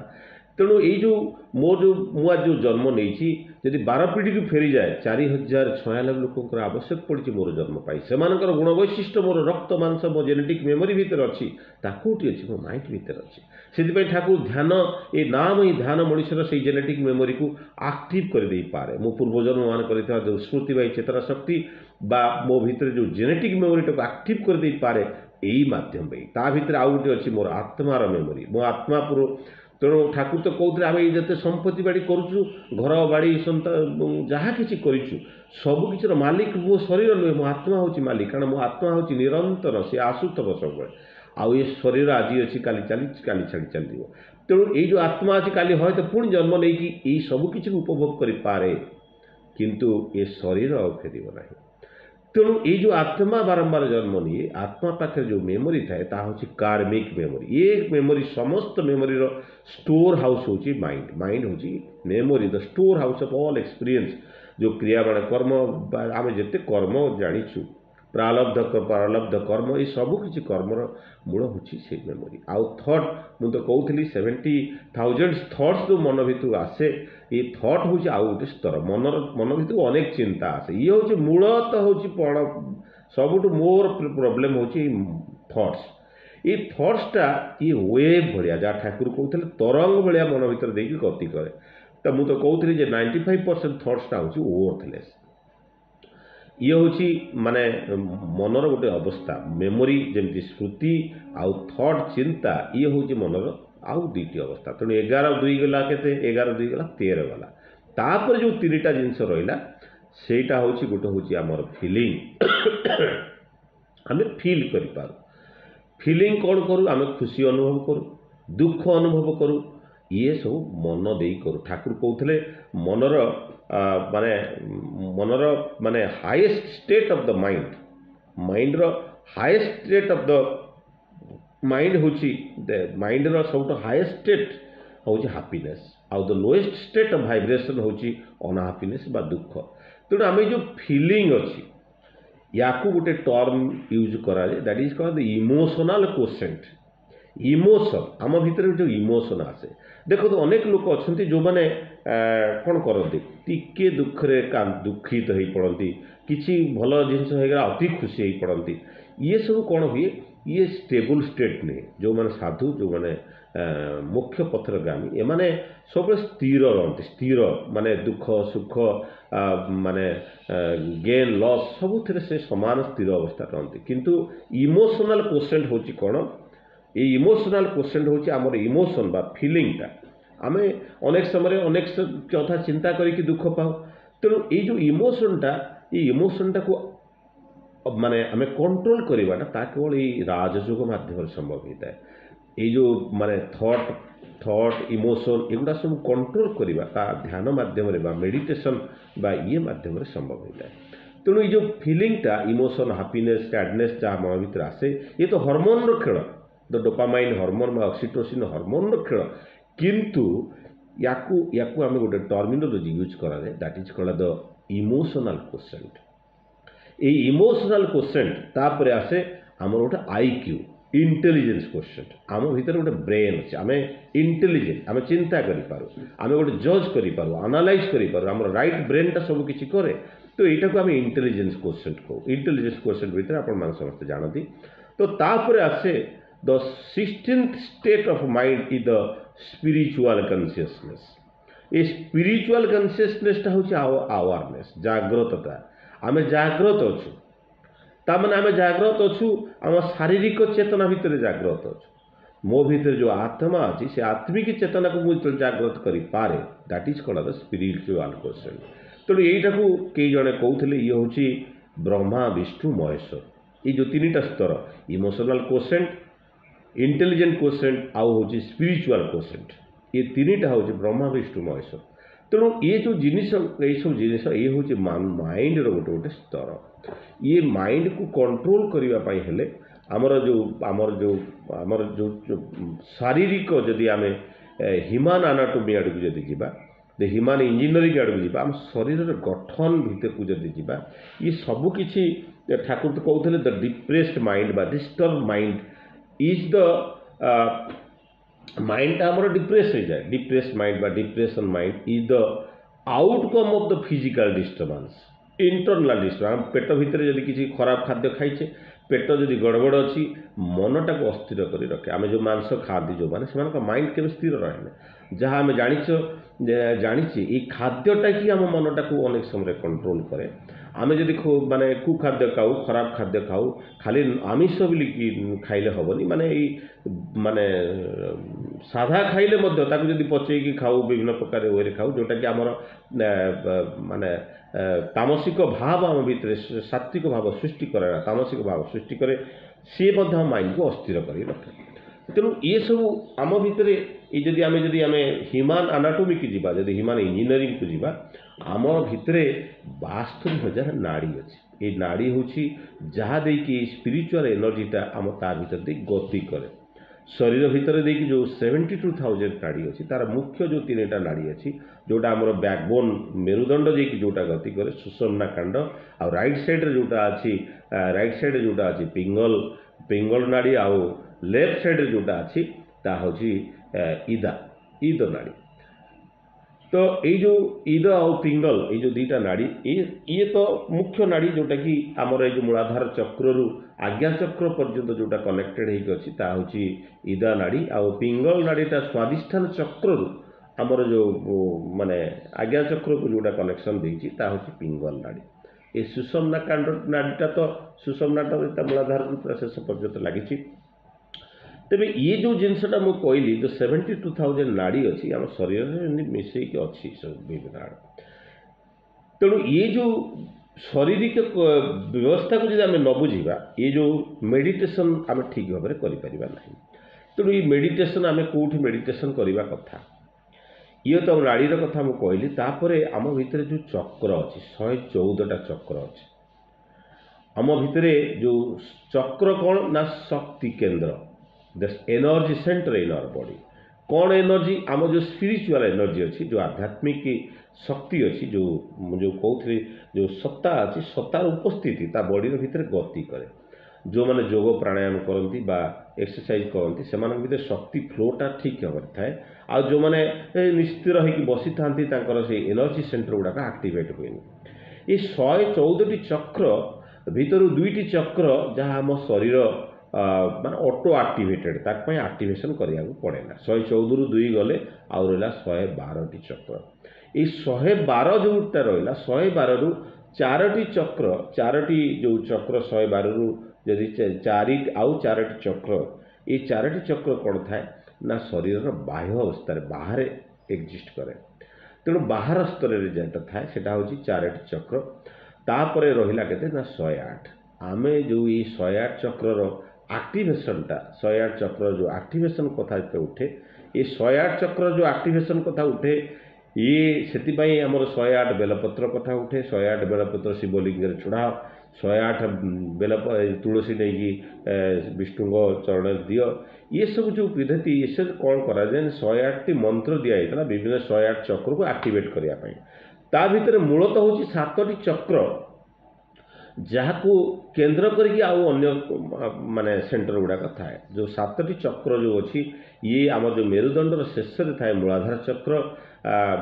ତେଣୁ ଏଇ ଯେଉଁ ମୁଁ ଆଜି ଯେଉଁ ଜନ୍ମ ନେଇଛି, ଯଦି 12 ପିଢ଼ିକୁ ଫେରିଯାଏ 4096 ଲୋକଙ୍କର ଆବଶ୍ୟକ ପଡ଼ିଛି ମୋର ଜନ୍ମ ପାଇଁ। ସେମାନଙ୍କର ଗୁଣ ବୈଶିଷ୍ଟ୍ୟ ମୋର ରକ୍ତ ମାଂସ ମୋ ଜେନେଟିକ୍ ମେମୋରି ଭିତରେ ଅଛି। ତା କେଉଁଠି ଅଛି? ମୋ ମାଇଣ୍ଡ ଭିତରେ ଅଛି। ସେଥିପାଇଁ ଠାକୁର ଧ୍ୟାନ, ଏ ନାମ ହିଁ ଧ୍ୟାନ ମଣିଷର ସେଇ ଜେନେଟିକ୍ ମେମୋରିକୁ ଆକ୍ଟିଭ୍ କରିଦେଇପାରେ। ମୋ ପୂର୍ବଜନ୍ମମାନ କରିଥିବା ଯେଉଁ ସ୍ମୃତି ବା ଚେତନା ଶକ୍ତି ବା ମୋ ଭିତରେ ଯେଉଁ ଜେନେଟିକ୍ ମେମୋରିଟାକୁ ଆକ୍ଟିଭ୍ କରିଦେଇପାରେ ଏଇ ମାଧ୍ୟମ ପାଇଁ। ତା ଭିତରେ ଆଉ ଗୋଟେ ଅଛି ମୋର ଆତ୍ମାର ମେମୋରି, ମୋ ଆତ୍ମା ପୁର। ତେଣୁ ଠାକୁର ତ କହୁଥିଲେ ଆମେ ଯେତେ ସମ୍ପତ୍ତି ବାଡ଼ି କରୁଛୁ, ଘର ବାଡ଼ି ଯାହା କିଛି କରିଛୁ, ସବୁକିଛିର ମାଲିକ ମୋ ଶରୀର ନୁହେଁ, ମୋ ଆତ୍ମା ହେଉଛି ମାଲିକ। କାରଣ ମୋ ଆତ୍ମା ହେଉଛି ନିରନ୍ତର, ସେ ଆସୁଥିବ ସବୁବେଳେ। ଆଉ ଏ ଶରୀର ଆଜି ଅଛି, କାଲି ଚାଲିଛି, କାଲି ଛାଡ଼ି ଚାଲିଯିବ। ତେଣୁ ଏଇ ଯେଉଁ ଆତ୍ମା ଅଛି କାଲି ହয়তো ପୁଣି ଜନ୍ମ ନେଇକି ଏଇ ସବୁକିଛିକୁ ଉପଭୋଗ କରିପାରେ, କିନ୍ତୁ ଏ ଶରୀର ଆଉ ଫେରିବ ନାହିଁ। ତେଣୁ ଏଇ ଯେଉଁ ଆତ୍ମା ବାରମ୍ବାର ଜନ୍ମ ନିଏ, ଆତ୍ମା ପାଖରେ ଯେଉଁ ମେମୋରି ଥାଏ ତାହା ହେଉଛି କାର୍ମିକ୍ ମେମୋରି। ଏ ମେମୋରି ସମସ୍ତ ମେମୋରିର ଷ୍ଟୋର ହାଉସ୍ ହେଉଛି ମାଇଣ୍ଡ। ମାଇଣ୍ଡ ହେଉଛି memory, the storehouse of all experience. ଯେଉଁ କ୍ରିୟାବାଣ କର୍ମ ବା ଆମେ ଯେତେ କର୍ମ ଜାଣିଛୁ, ପ୍ରାରବ୍ଧ ପାରଲବ୍ଧ କର୍ମ, ଏ ସବୁକିଛି କର୍ମର ମୂଳ ହେଉଛି ସେଇ ମେମୋରି। ଆଉ ଥଟ୍, ମୁଁ ତ କହୁଥିଲି 70,000 ଥଟ୍ସ ଯେଉଁ ମନ ଭିତରକୁ ଆସେ, ଏ ଥଟ୍ ହେଉଛି ଆଉ ଗୋଟେ ସ୍ତର। ମନ ଭିତରକୁ ଅନେକ ଚିନ୍ତା ଆସେ। ଇଏ ହେଉଛି ମୂଳତଃ ହେଉଛି ସବୁଠୁ ମୋର ପ୍ରୋବ୍ଲେମ୍ ହେଉଛି ଏଇ ଥଟ୍ସ। ଏଇ ଥଟ୍ସଟା ଇଏ ୱେଭ୍ ଭଳିଆ, ଯାହା ଠାକୁର କହୁଥିଲେ ତରଙ୍ଗ ଭଳିଆ ମନ ଭିତରେ ଦେଇକି ଗତି କରେ। ତ ମୁଁ ତ କହୁଥିଲି ଯେ 95% ଥଟ୍ସଟା ହେଉଛି ୱର୍ଥଲେସ୍। ଇଏ ହେଉଛି ମାନେ ମନର ଗୋଟେ ଅବସ୍ଥା। ମେମୋରି ଯେମିତି ସ୍ମୃତି ଆଉ ଥଟ୍ ଚିନ୍ତା, ଇଏ ହେଉଛି ମନର ଆଉ 2ଟି ଅବସ୍ଥା। ତେଣୁ 11 2 ଗଲା କେତେ? 11 2 ଗଲା 13 ଗଲା। ତାପରେ ଯେଉଁ 3ଟା ଜିନିଷ ରହିଲା ସେଇଟା ହେଉଛି, ଗୋଟେ ହେଉଛି ଆମର ଫିଲିଂ। ଆମେ ଫିଲ୍ କରିପାରୁ। ଫିଲିଂ କ'ଣ କରୁ? ଆମେ ଖୁସି ଅନୁଭବ କରୁ, ଦୁଃଖ ଅନୁଭବ କରୁ, ଇଏ ସବୁ ମନ ଦେଇ କରୁ। ଠାକୁର କହୁଥିଲେ ମନର ମାନେ highest state of the mind, ମାଇଣ୍ଡର highest state of the mind ହେଉଛି, ମାଇଣ୍ଡର ସବୁଠୁ ହାଇଏଷ୍ଟ ଷ୍ଟେଟ୍ ହେଉଛି ହାପିନେସ୍, ଆଉ the lowest state of vibration ହେଉଛି ଅନହାପିନେସ୍ ବା ଦୁଃଖ। ତେଣୁ ଆମେ ଯେଉଁ ଫିଲିଂ ଅଛି, ୟାକୁ ଗୋଟେ ଟର୍ମ ୟୁଜ୍ କରାଯାଏ, that is called the emotional quotient. Emotion, ଆମ ଭିତରେ ଯେଉଁ ଇମୋସନ୍ ଆସେ। ଦେଖନ୍ତୁ ଅନେକ ଲୋକ ଅଛନ୍ତି ଯେଉଁମାନେ କ'ଣ କରନ୍ତି, ଟିକେ ଦୁଃଖରେ ଦୁଃଖିତ ହେଇ ପଡ଼ନ୍ତି, କିଛି ଭଲ ଜିନିଷ ହେଇଗଲା ଅତି ଖୁସି ହେଇ ପଡ଼ନ୍ତି। ଇଏ ସବୁ କ'ଣ ହୁଏ? ଇଏ ଷ୍ଟେବୁଲ୍ ଷ୍ଟେଟ୍ ନୁହେଁ। ଯେଉଁମାନେ ସାଧୁ, ଯେଉଁମାନେ ମୁଖ୍ୟ ପଥରଗାମୀ, ଏମାନେ ସବୁବେଳେ ସ୍ଥିର ରହନ୍ତି। ସ୍ଥିର ମାନେ ଦୁଃଖ ସୁଖ ମାନେ ଗେନ୍ ଲସ୍ ସବୁଥିରେ ସେ ସମାନ ସ୍ଥିର ଅବସ୍ଥାରେ ରହନ୍ତି। କିନ୍ତୁ ଇମୋସନାଲ୍ କୋସେଣ୍ଟ ହେଉଛି କ'ଣ? এই ଇମୋସନାଲ୍ କୋସେଣ୍ଟ ହେଉଛି ଆମର ଇମୋସନ୍ ବା ଫିଲିଂଟା। ଆମେ ଅନେକ ସମୟରେ ଅନେକ କଥା ଚିନ୍ତା କରିକି ଦୁଃଖ ପାଉ। ତେଣୁ ଏଇ ଯେଉଁ ଇମୋସନ୍ଟା, ଏଇ ଇମୋସନ୍ଟାକୁ ମାନେ ଆମେ କଣ୍ଟ୍ରୋଲ କରିବାଟା ତା କେବଳ ଏଇ ରାଜଯୋଗ ମାଧ୍ୟମରେ ସମ୍ଭବ ହୋଇଥାଏ। ଏଇ ଯେଉଁ ମାନେ ଥଟ୍ ଇମୋସନ୍ ଏଗୁଡ଼ା ସବୁ କଣ୍ଟ୍ରୋଲ କରିବା ତା ଧ୍ୟାନ ମାଧ୍ୟମରେ ବା ମେଡ଼ିଟେସନ୍ ବା ଇଏ ମାଧ୍ୟମରେ ସମ୍ଭବ ହୋଇଥାଏ। ତେଣୁ ଏଇ ଯେଉଁ ଫିଲିଂଟା, ଇମୋସନ୍, ହାପିନେସ୍, ସ୍ୟାଡ଼ନେସ୍ ଯାହା ମନ ଭିତରେ ଆସେ, ଇଏ ତ ହରମୋନ୍ର ଖେଳ, ଦ ଡୋପାମାଇନ୍ ହରମୋନ୍ ବା ଅକ୍ସିଟୋସିନ୍ ହରମୋନ୍ର ଖେଳ। କିନ୍ତୁ ୟାକୁ ଆମେ ଗୋଟେ ଟର୍ମିନୋଲୋଜି ୟୁଜ୍ କରାଯାଏ, that is called the emotional quotient. এই ଇମୋସନାଲ୍ କୋସେଣ୍ଟ ତାପରେ ଆସେ ଆମର ଗୋଟେ ଆଇକ୍ୟୁ, इंटेलिजेंस क्वेश्चन आम भीतर गोटे ब्रेन अच्छे आम इंटेलिजेंट आम चिंता करूँ आम गोटे जज करूँ आनालाइज करूँ आम राइट ब्रेनटा सब किसी कै तो यहाँ को आम इंटेलिजेंस क्वेश्चन कहूँ इंटेलिजेंस क्वेश्चन भीतर आप समस्त जानती तो तापर आसे the 16th state of mind is the spiritual consciousness ये स्पिरिचुअल कॉन्शियसनेसटा हूँ अवेयरनेस जाग्रतता आम जाग्रत अच्छु ताने आम जाग्रत अच्छु आम शारीरिक चेतना भितर जाग्रत अच्छु मो भीतर जो आत्मा अच्छी से आत्मिक चेतना को मुझे जाग्रत करें that is called the spiritual question तेणु यहीटा को कई जड़े कहते ये हूँ ब्रह्मा विष्णु महेश्वर ये जो तीन स्तर इमोशनल क्वेश्चन इंटेलिजेंट क्वेश्चन आउ हूँ स्पिरिचुअल क्वेश्चन ये तीनटा हूँ ब्रह्मा विष्णु महेश्वर तेणु ये जो जिनिस ये सब जिनिस ये हूँ माइंड रो गोटे गोटे स्तर ये माइंड को कंट्रोल करने हेले आमर जो शारीरिक जदि आम ह्यूमन एनाटॉमी आड़ को जदि जीवा ह्यूमन इंजीनियरिंग आड़ को आम शरीर गठन भितर को जदि जीवा ये सबकि ठाकुर तो कहते द डिप्रेस्ड माइंड बा डिस्टर्ब माइंड इज द माइंडटा आमर डिप्रेस हो जाए डिप्रेस्ड माइंड बा depression mind is the outcome of the physical disturbance internal disturbance पेट भितर जदि किसी खराब खाद्य खाइचे पेट जदि गड़बड़ अच्छी मनटा को अस्थिर कर रखे आम जो मांस खाती जो मैंने से माइंड के स्थिर रहे जहाँ आम जाचे ये खाद्यटा कि आम मनटा को अनेक समय कंट्रोल करे आम जदि माने कुखाद्य खाऊ खराब खाद्य खाऊ खाली आमिष बोलिकी खाइले हेनी माने माने साधा खाइले जदि पचेकी खाऊ विभिन्न प्रकार वे खाऊ जोटा कि आमर माने तामसिक भाव आम भीतर सात्विक भाव सृष्टि करे तामसिक भाव सृष्टि करे सी माइंड को अस्थिर कर रखे तेणु ये सब आम भितर ये आम ह्यूमन एनाटॉमी की जीवा जदि ह्यूमन इंजीनियरिंग को जीवा आम भितर 72,000 नाड़ी अच्छी ये नाड़ी हूँ जहाँ देखिए स्पिरिचुअल एनर्जीटा आम ता भीतर दे गति करे शरीर भितर देखिए जो 72,000 नाड़ी अच्छी तार मुख्य जो 3टा नाड़ी अच्छी जोटा आमर बैकबोन मेरुदंड जी जोटा गति करे सुषुम्ना कांड आ राइट साइड जोटा अच्छी राइट साइड जोटा अच्छी पिंगल नाड़ी आउ लेफ्ट साइड जोटा अच्छी ता हूँ ईद नाड़ी तो ये जो ईद आउ पिंगल ये जो दीटा नाड़ी ये तो मुख्य नाड़ी जोटा कि आमर ये मूलाधार चक्र रु आज्ञा चक्र पर्यंत जोटा कनेक्टेड होती ईदा नाड़ी आउ पिंगल नाड़ीटा स्वादिष्ठान चक्र रु आमर जो माने आज्ञा चक्र को जोटा कनेक्शन देती हूँ पिंगल नाड़ी ये सुषुम्ना कांड नाड़ीटा तो सुषुम्नाटा मूलाधार शेष पर्यंत लगी तेरे ये जो जिनसटा मुझे कहली जो 72,000 नाड़ी अच्छी आम शरीर में मिसेक अच्छी सब विभिन्न आड़ तेणु ये जो शारीरिक व्यवस्था को जब आम न बुझा ये जो मेडिटेशन आम ठीक भाव में करें तेणु ये मेडिटेशन आम कौटी मेडिटेशन करवा कथा ये तो नाड़ीर कथा मुझे कहली तापर आम भितर जो चक्र अच्छी 114टा चक्र अच्छी आम भितर जो चक्र कौन ना शक्ति केन्द्र the energy centre in our body कौन एनर्जी आम जो स्पिरिचुअल एनर्जी अच्छी जो आध्यात्मिक शक्ति अच्छी जो कहते जो सत्ता अच्छी सत्तार उपस्थिति ता बॉडी भितर गति करे जो मैंने योग प्राणायाम करती बा एक्सरसाइज करती से भीतर शक्ति फ्लोटा ठीक भाव थाए आ जो मैंने निस्थिर होकर बसी था से एनर्जी सेंटर गुड़ाक आक्टिवेट हुए ये 114टी चक्र भितर 2टी चक्र जहाँ आम शरीर माने ऑटो एक्टिवेटेड ताक एक्टिवेशन करिया पड़े ना 114 रु 2 गले आउ रहा 112टी चक्र ये 112 जोटा रहा 112 रु 4टी चक्र 4टी जो चक्र 112 रु यदि 4टी चक्र ये 4टी चक्र कौन थाए ना शरीर बाह्य अवस्था बाहर एक्जिस्ट करे तेणु बाहर स्तर जेटा थाए सेटा हूँ 4टी चक्र तापर रहा के ना 108 आम जो ये 108 चक्र एक्टिवेशनटा 108 चक्र जो एक्टिवेशन कथा उठे ये 108 चक्र जो एक्टिवेशन कथा उठे ये से आमर 108 बेलपत्र कथा उठे 108 बेलपत्र शिवलिंग चढ़ाओ 108 बेल तुलसी नहीं विष्णु चरण दियो ये सब जो विधि ये सब कौन करा 108टी मंत्र दिखाई विभिन्न 108 चक्र को एक्टिवेट करने ता भीतर मूलतः हूँ 7टी चक्र ଯାହାକୁ କେନ୍ଦ୍ର କରିକି ଆଉ ଅନ୍ୟ ମାନେ ସେଣ୍ଟର ଗୁଡ଼ାକ ଥାଏ। ଯେଉଁ 7ଟି ଚକ୍ର ଯେଉଁ ଅଛି ଇଏ ଆମର ଯେଉଁ ମେରୁଦଣ୍ଡର ଶେଷରେ ଥାଏ ମୂଳାଧାର ଚକ୍ର,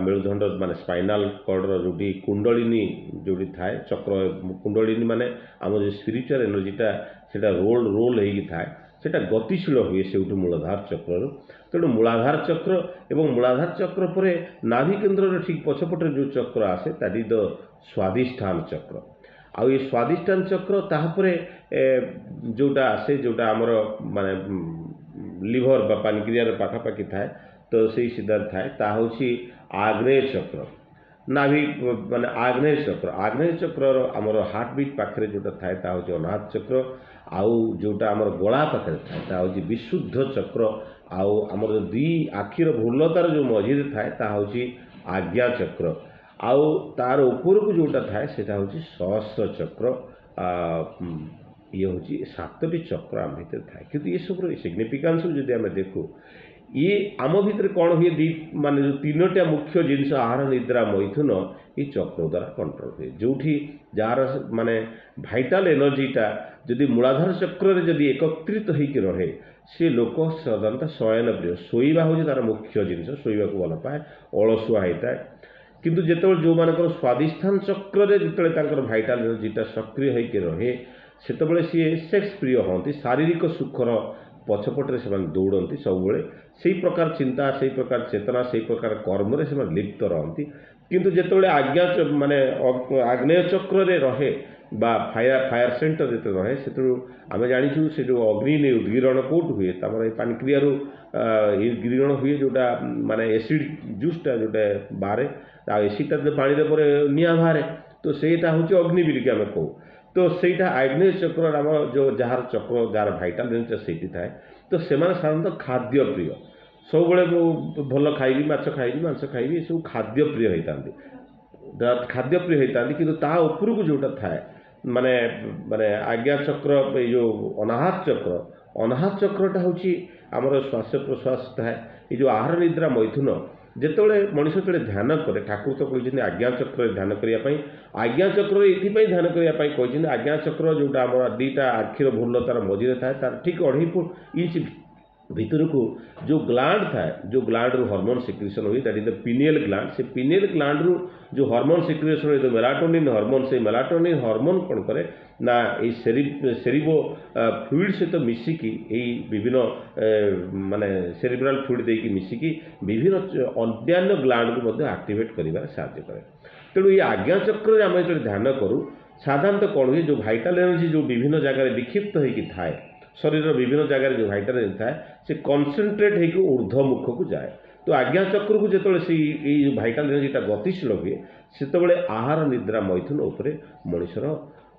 ମେରୁଦଣ୍ଡ ମାନେ ସ୍ପାଇନାଲ କର୍ଡ଼ର ଯେଉଁଠି କୁଣ୍ଡଳିନୀ ଯେଉଁଠି ଥାଏ ଚକ୍ର, କୁଣ୍ଡଳିନୀ ମାନେ ଆମର ଯେଉଁ ସ୍ପିରିଚୁଆଲ ଏନର୍ଜିଟା ସେଇଟା ରୋଲ୍ ହେଇକି ଥାଏ, ସେଇଟା ଗତିଶୀଳ ହୁଏ ସେଇଠୁ ମୂଳାଧାର ଚକ୍ରରୁ। ତେଣୁ ମୂଳାଧାର ଚକ୍ର ଏବଂ ମୂଳାଧାର ଚକ୍ର ପରେ ନାଭି କେନ୍ଦ୍ରର ଠିକ୍ ପଛପଟରେ ଯେଉଁ ଚକ୍ର ଆସେ ଦ୍ୟାଟ୍ ଇଜ୍ ଦ ସ୍ୱାଧିଷ୍ଠାନ ଚକ୍ର। ଆଉ ଏ ସ୍ୱାଧିଷ୍ଠାନ ଚକ୍ର ତାପରେ ଯେଉଁଟା ଆସେ ଯେଉଁଟା ଆମର ମାନେ লিভর বা ପାନକ୍ରିଆର ପାଖାପାଖି ଥାଏ, ତ ସେଇ ସିଧାରେ ଥାଏ, ତାହା ହେଉଛି ଆଗ୍ନେୟ ଚକ୍ର। ନାଭି ମାନେ ଆଗ୍ନେୟ ଚକ୍ର, ଆଗ୍ନେୟ ଚକ୍ରର ଆମର ହାର୍ଟବିଟ୍ ପାଖରେ ଯେଉଁଟା ଥାଏ ତାହା ହେଉଛି ଅନାହତ ଚକ୍ର। ଆଉ ଯେଉଁଟା ଆମର ଗଳା ପାଖରେ ଥାଏ ତାହା ହେଉଛି ବିଶୁଦ୍ଧ ଚକ୍ର। ଆଉ ଆମର ଦୁଇ ଆଖିର ଭ୍ରୁଲତାର ଯେଉଁ ମଝିରେ ଥାଏ ତାହା ହେଉଛି ଆଜ୍ଞା ଚକ୍ର। ଆଉ ତାର ଉପରକୁ ଯେଉଁଟା ଥାଏ ସେଇଟା ହେଉଛି ସହସ୍ର ଚକ୍ର। ଇଏ ହେଉଛି 7ଟି ଚକ୍ର ଆମ ଭିତରେ ଥାଏ। କିନ୍ତୁ ଏସବୁର ସିଗ୍ନିଫିକାନ୍ସରୁ ଯଦି ଆମେ ଦେଖୁ, ଇଏ ଆମ ଭିତରେ କ'ଣ ହୁଏ, ମାନେ ଯେଉଁ 3ଟା ମୁଖ୍ୟ ଜିନିଷ ଆହାର ନିଦ୍ରା ମୈଥୁନ ଏଇ ଚକ୍ର ଦ୍ୱାରା କଣ୍ଟ୍ରୋଲ ହୁଏ। ଯେଉଁଠି ଯାହାର ମାନେ ଭାଇଟାଲ ଏନର୍ଜିଟା ଯଦି ମୂଳାଧାର ଚକ୍ରରେ ଯଦି ଏକତ୍ରିତ ହେଇକି ରହେ, ସେ ଲୋକ ସାଧାରଣତଃ ଶୟନ ପ୍ରିୟ, ଶୋଇବା ହେଉଛି ତାର ମୁଖ୍ୟ ଜିନିଷ, ଶୋଇବାକୁ ଭଲ ପାଏ, ଅଳସୁଆ ହେଇଥାଏ। କିନ୍ତୁ ଯେତେବେଳେ ଯେଉଁମାନଙ୍କର ସ୍ୱାଧିଷ୍ଠାନ ଚକ୍ରରେ ଯେତେବେଳେ ତାଙ୍କର ଭାଇଟାଲ ଏନର୍ଜିଟା ସକ୍ରିୟ ହେଇକି ରହେ, ସେତେବେଳେ ସିଏ ସେକ୍ସ ପ୍ରିୟ ହୁଅନ୍ତି, ଶାରୀରିକ ସୁଖର ପଛପଟରେ ସେମାନେ ଦୌଡ଼ନ୍ତି ସବୁବେଳେ, ସେଇ ପ୍ରକାର ଚିନ୍ତା, ସେଇ ପ୍ରକାର ଚେତନା, ସେଇ ପ୍ରକାର କର୍ମରେ ସେମାନେ ଲିପ୍ତ ରହନ୍ତି। କିନ୍ତୁ ଯେତେବେଳେ ମାନେ ଆଗ୍ନେୟ ଚକ୍ରରେ ରହେ ବା ଫାୟାର ସେଣ୍ଟର ଯେତେବେଳେ ରହେ, ସେତେବେଳେ ଆମେ ଜାଣିଛୁ ସେ ଯେଉଁ ଅଗ୍ନି ଉଦ୍ଗୀରଣ କେଉଁଠୁ ହୁଏ, ତାଙ୍କର ଏଇ ପାନକ୍ରିଆରୁ ଉଦ୍ଗୀରଣ ହୁଏ, ଯେଉଁଟା ମାନେ ଏସିଡ୍ ଜୁସ୍ଟା ଯେଉଁଟା ବାହାରେ, ଆଉ ଏସିଡ୍ଟା ଯଦି ପାଣିରେ ପରେ ନିଆଁ ବାହାରେ, ତ ସେଇଟା ହେଉଛି ଅଗ୍ନି ବିଲିକି ଆମେ କହୁ। ତ ସେଇଟା ଆଗ୍ନେୟ ଚକ୍ର ଆମର ଯେଉଁ ଯାହାର ଚକ୍ର ଯାହାର ଭାଇଟାଲ ଏନର୍ଜି ସେଇଠି ଥାଏ, ତ ସେମାନେ ସାଧାରଣତଃ ଖାଦ୍ୟ ପ୍ରିୟ, ସବୁବେଳେ ମୁଁ ଭଲ ଖାଇବି, ମାଛ ଖାଇବି, ମାଂସ ଖାଇବି, ଏସବୁ ଖାଦ୍ୟ ପ୍ରିୟ ହେଇଥାନ୍ତି, ଖାଦ୍ୟପ୍ରିୟ ହେଇଥାନ୍ତି। କିନ୍ତୁ ତା ଉପରକୁ ଯେଉଁଟା ଥାଏ ମାନେ ମାନେ ଆଜ୍ଞା ଚକ୍ର, ଏଇ ଯେଉଁ ଅନାହତ ଚକ୍ର, ଅନାହତ ଚକ୍ରଟା ହେଉଛି ଆମର ଶ୍ୱାସ ପ୍ରଶ୍ୱାସ ଥାଏ। ଏଇ ଯେଉଁ ଆହାର ନିଦ୍ରା ମୈଥୁନ ଯେତେବେଳେ ମଣିଷ ଯେତେବେଳେ ଧ୍ୟାନ କରେ, ଠାକୁର ତ କହିଛନ୍ତି ଆଜ୍ଞା ଚକ୍ରରେ ଧ୍ୟାନ କରିବା ପାଇଁ। ଆଜ୍ଞା ଚକ୍ରରେ ଏଥିପାଇଁ ଧ୍ୟାନ କରିବା ପାଇଁ କହିଛନ୍ତି, ଆଜ୍ଞା ଚକ୍ର ଯେଉଁଟା ଆମର 2ଟା ଆଖିର ଭ୍ରୁଲତାର ମଝିରେ ଥାଏ, ତାର ଠିକ୍ 2.5 ଇଞ୍ଚ ଭିତରକୁ ଯେଉଁ ଗ୍ଲାଣ୍ଡ ଥାଏ, ଯେଉଁ ଗ୍ଲାଣ୍ଡରୁ ହରମୋନ୍ ସିକ୍ରିଏସନ୍ ହୁଏ, ଦ୍ୟାଟ୍ ଇଜ୍ ଦ ପିନିଏଲ୍ ଗ୍ଲାଣ୍ଡ। ସେ ପିନିଏଲ୍ ଗ୍ଲାଣ୍ଡରୁ ଯେଉଁ ହରମୋନ୍ ସିକ୍ରିଏସନ୍ ହୁଏ, ମେଲାଟୋନିନ୍ ହରମୋନ୍, ସେଇ ମେଲାଟୋନିନ୍ ହରମୋନ୍ କ'ଣ କରେ ନା ଏଇ ସେରିବୋ ଫ୍ଲୁଇଡ୍ ସହିତ ମିଶିକି, ଏଇ ବିଭିନ୍ନ ମାନେ ସେରିବ୍ରାଲ୍ ଫ୍ଲୁଇଡ୍ ଦେଇକି ମିଶିକି ବିଭିନ୍ନ ଅନ୍ୟାନ୍ୟ ଗ୍ଲାଣ୍ଡକୁ ମଧ୍ୟ ଆକ୍ଟିଭେଟ୍ କରିବାରେ ସାହାଯ୍ୟ କରେ। ତେଣୁ ଏଇ ଆଜ୍ଞା ଚକ୍ରରେ ଆମେ ଯେତେବେଳେ ଧ୍ୟାନ କରୁ, ସାଧାରଣତଃ କ'ଣ ହୁଏ, ଯେଉଁ ଭାଇଟାଲ ଏନର୍ଜି ଯେଉଁ ବିଭିନ୍ନ ଜାଗାରେ ବିକ୍ଷିପ୍ତ ହେଇକି ଥାଏ, ଶରୀରର ବିଭିନ୍ନ ଜାଗାରେ ଯେଉଁ ଭାଇଟାଲ ଏନର୍ଜି ଥାଏ, ସେ କନସେନ୍ଟ୍ରେଟ୍ ହେଇକି ଊର୍ଦ୍ଧ୍ୱମୁଖକୁ ଯାଏ। ତ ଆଜ୍ଞା ଚକ୍ରକୁ ଯେତେବେଳେ ଏଇ ଯେଉଁ ଭାଇଟାଲ ଏନର୍ଜିଟା ଗତିଶୀଳ ହୁଏ, ସେତେବେଳେ ଆହାର ନିଦ୍ରା ମୈଥୁନ ଉପରେ ମଣିଷର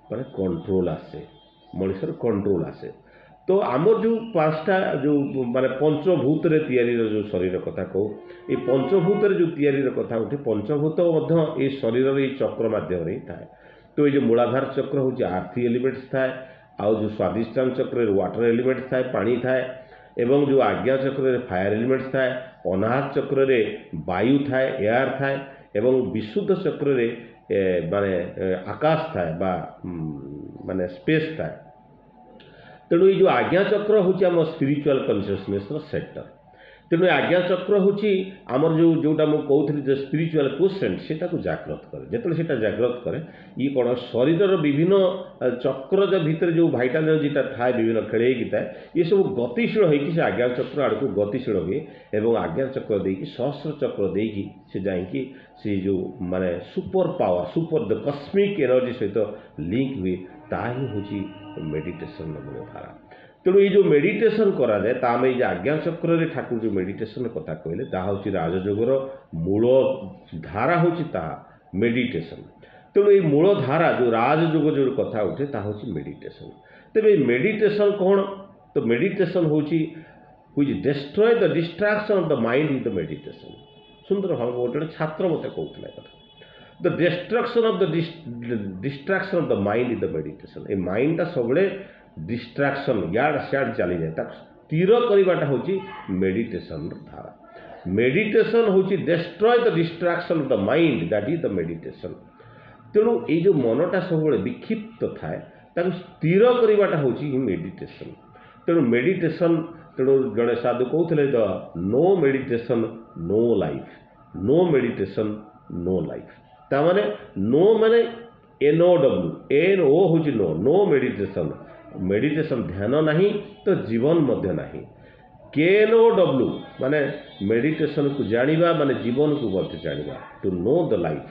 ମାନେ କଣ୍ଟ୍ରୋଲ ଆସେ, ମଣିଷର କଣ୍ଟ୍ରୋଲ ଆସେ। ତ ଆମର ଯେଉଁ 5ଟା ଯେଉଁ ମାନେ ପଞ୍ଚଭୂତରେ ତିଆରିର ଯେଉଁ ଶରୀର କଥା କହୁ, ଏଇ ପଞ୍ଚଭୂତରେ ଯେଉଁ ତିଆରିର କଥା ଉଠେ, ପଞ୍ଚଭୂତ ମଧ୍ୟ ଏଇ ଶରୀରର ଏଇ ଚକ୍ର ମାଧ୍ୟମରେ ହିଁ ଥାଏ। ତ ଏଇ ଯେଉଁ ମୂଳାଧାର ଚକ୍ର ହେଉଛି ଆର୍ଥି ଏଲିମେଣ୍ଟସ ଥାଏ, ଆଉ ଯେଉଁ ସ୍ୱାଧିଷ୍ଠାନ ଚକ୍ରରେ ୱାଟର ଏଲିମେଣ୍ଟ ଥାଏ, ପାଣି ଥାଏ, ଏବଂ ଯେଉଁ ଆଜ୍ଞା ଚକ୍ରରେ ଫାୟାର ଏଲିମେଣ୍ଟସ ଥାଏ, ଅନାହତ ଚକ୍ରରେ ବାୟୁ ଥାଏ, ଏୟାର ଥାଏ, ଏବଂ ବିଶୁଦ୍ଧ ଚକ୍ରରେ ମାନେ ଆକାଶ ଥାଏ ବା ମାନେ ସ୍ପେସ୍ ଥାଏ। ତେଣୁ ଏଇ ଯେଉଁ ଆଜ୍ଞା ଚକ୍ର ହେଉଛି ଆମ ସ୍ପିରିଚୁଆଲ କନସିୟସନେସ୍ର ସେଣ୍ଟର। ତେଣୁ ଆଜ୍ଞା ଚକ୍ର ହେଉଛି ଆମର ଯେଉଁଟା ମୁଁ କହୁଥିଲି ଯେ ସ୍ପିରିଚୁଆଲ କୋସେଣ୍ଟ, ସେଇଟାକୁ ଜାଗ୍ରତ କରେ। ଯେତେବେଳେ ସେଇଟା ଜାଗ୍ରତ କରେ, ଇଏ କ'ଣ ଶରୀରର ବିଭିନ୍ନ ଚକ୍ର ଭିତରେ ଯେଉଁ ଭାଇଟାଲ ଏନର୍ଜିଟା ଥାଏ, ବିଭିନ୍ନ ଖେଳେଇକି ଥାଏ, ଏସବୁ ଗତିଶୀଳ ହେଇକି ସେ ଆଜ୍ଞା ଚକ୍ର ଆଡ଼କୁ ଗତିଶୀଳ ହୁଏ ଏବଂ ଆଜ୍ଞା ଚକ୍ର ଦେଇକି ସହସ୍ର ଚକ୍ର ଦେଇକି ସେ ଯାଇକି ସେ ଯେଉଁ ମାନେ ସୁପର ପାୱାର, ଦ କସ୍ମିକ୍ ଏନର୍ଜି ସହିତ ଲିଙ୍କ ହୁଏ। ତାହା ହିଁ ହେଉଛି ମେଡିଟେସନର ମୂଳ ଧାରା। ତେଣୁ ଏଇ ଯେଉଁ ମେଡିଟେସନ୍ କରାଯାଏ, ତା ଆମେ ଏଇ ଯେ ଆଜ୍ଞା ଚକ୍ରରେ ଠାକୁର ଯେଉଁ ମେଡିଟେସନ୍ କଥା କହିଲେ, ତାହା ହେଉଛି ରାଜଯୋଗର ମୂଳ ଧାରା, ହେଉଛି ତାହା ମେଡିଟେସନ୍। ତେଣୁ ଏଇ ମୂଳ ଧାରା ଯେଉଁ ରାଜଯୋଗ ଯେଉଁ କଥା ଉଠେ, ତାହା ହେଉଛି ମେଡିଟେସନ୍। ତେବେ ଏଇ ମେଡିଟେସନ୍ କ'ଣ? ତ ମେଡିଟେସନ୍ ହେଉଛି which destroy the distraction of the mind in the meditation. ସୁନ୍ଦର ଭାବେ ଗୋଟେ ଛାତ୍ର ମୋତେ କହୁଥିଲା କଥା, the destruction of the distraction of the mind in the meditation. ଏ ମାଇଣ୍ଡଟା ସବୁବେଳେ ଡିଷ୍ଟ୍ରାକ୍ସନ୍, ଇଆଡ଼େ ସିଆଡ଼େ ଚାଲିଯାଏ, ତାକୁ ସ୍ଥିର କରିବାଟା ହେଉଛି ମେଡିଟେସନ୍ର ଧାରା। ମେଡିଟେସନ୍ ହେଉଛି destroy the distraction of the mind, that is the meditation. ତ तेणु ये जो मनटा सब विक्षिप्त थाए ताको स्थिर करवाटा हूँ मेडिटेशन। तेणु मेडिटेशन तेणु जड़े साधु कहते the no meditation no life, no meditation no life. ताने नो माने NOW, NO हूँ नो, नो मेडिटेशन, मेडिटेशन ध्यान नहीं तो जीवन मध्य नहीं। KNOW माने मेडिटेशन को जानिबा माने जीवन को मध्य जानिबा, to know the life.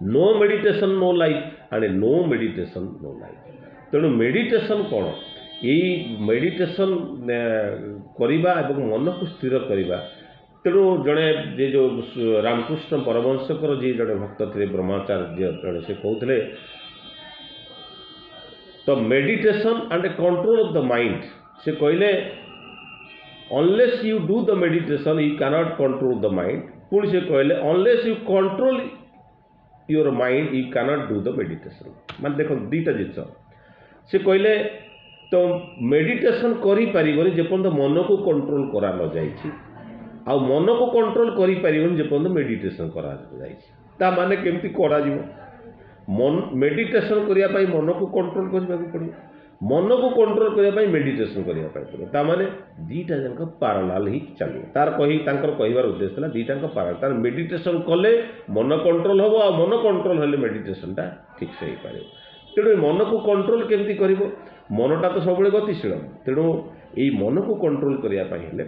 No meditation no life and no meditation no life. तेणु मेडिटेशन कौन? यही मेडिटेशन करिबा एवं मन को स्थिर करिबा। तेणु जड़े जे जो रामकृष्ण परमहंसकर जी जड़े भक्त थे ब्रह्माचार्य जड़े से कहते तो meditation and control of the mind. से कहले unless you do the meditation you cannot control the mind. पुणी से कहले unless you control your mind you cannot do the meditation. मान देख दीटा जिस से कहले तो मेडिटेशन करि परिबनी जेपर्यंत मन को कंट्रोल करा न जाइछि, आ मन को कंट्रोल करि परिबनी जेपर्यंत मेडिटेशन करा जाइछि। ता माने केमती करा जिवो? मन मेडिटेशन करिया पई मन को कंट्रोल करबा को पड़ियो, मन को कंट्रोल करिया पई मेडिटेशन करिया पई पड़ियो। ता माने दीटा जंक पैरेलल ही चलियो। तार कहि तांकर कहिवार उद्देश्य था दीटा जंक पैरेलल। तार मेडिटेशन कले मन कंट्रोल हबो, आ मन कंट्रोल हेले मेडिटेशन टा ठीक से ही पारे। तेणु मन को कंट्रोल केमती करिवो? मनटा तो सब गतिशील। तेणु यही मन को कंट्रोल करने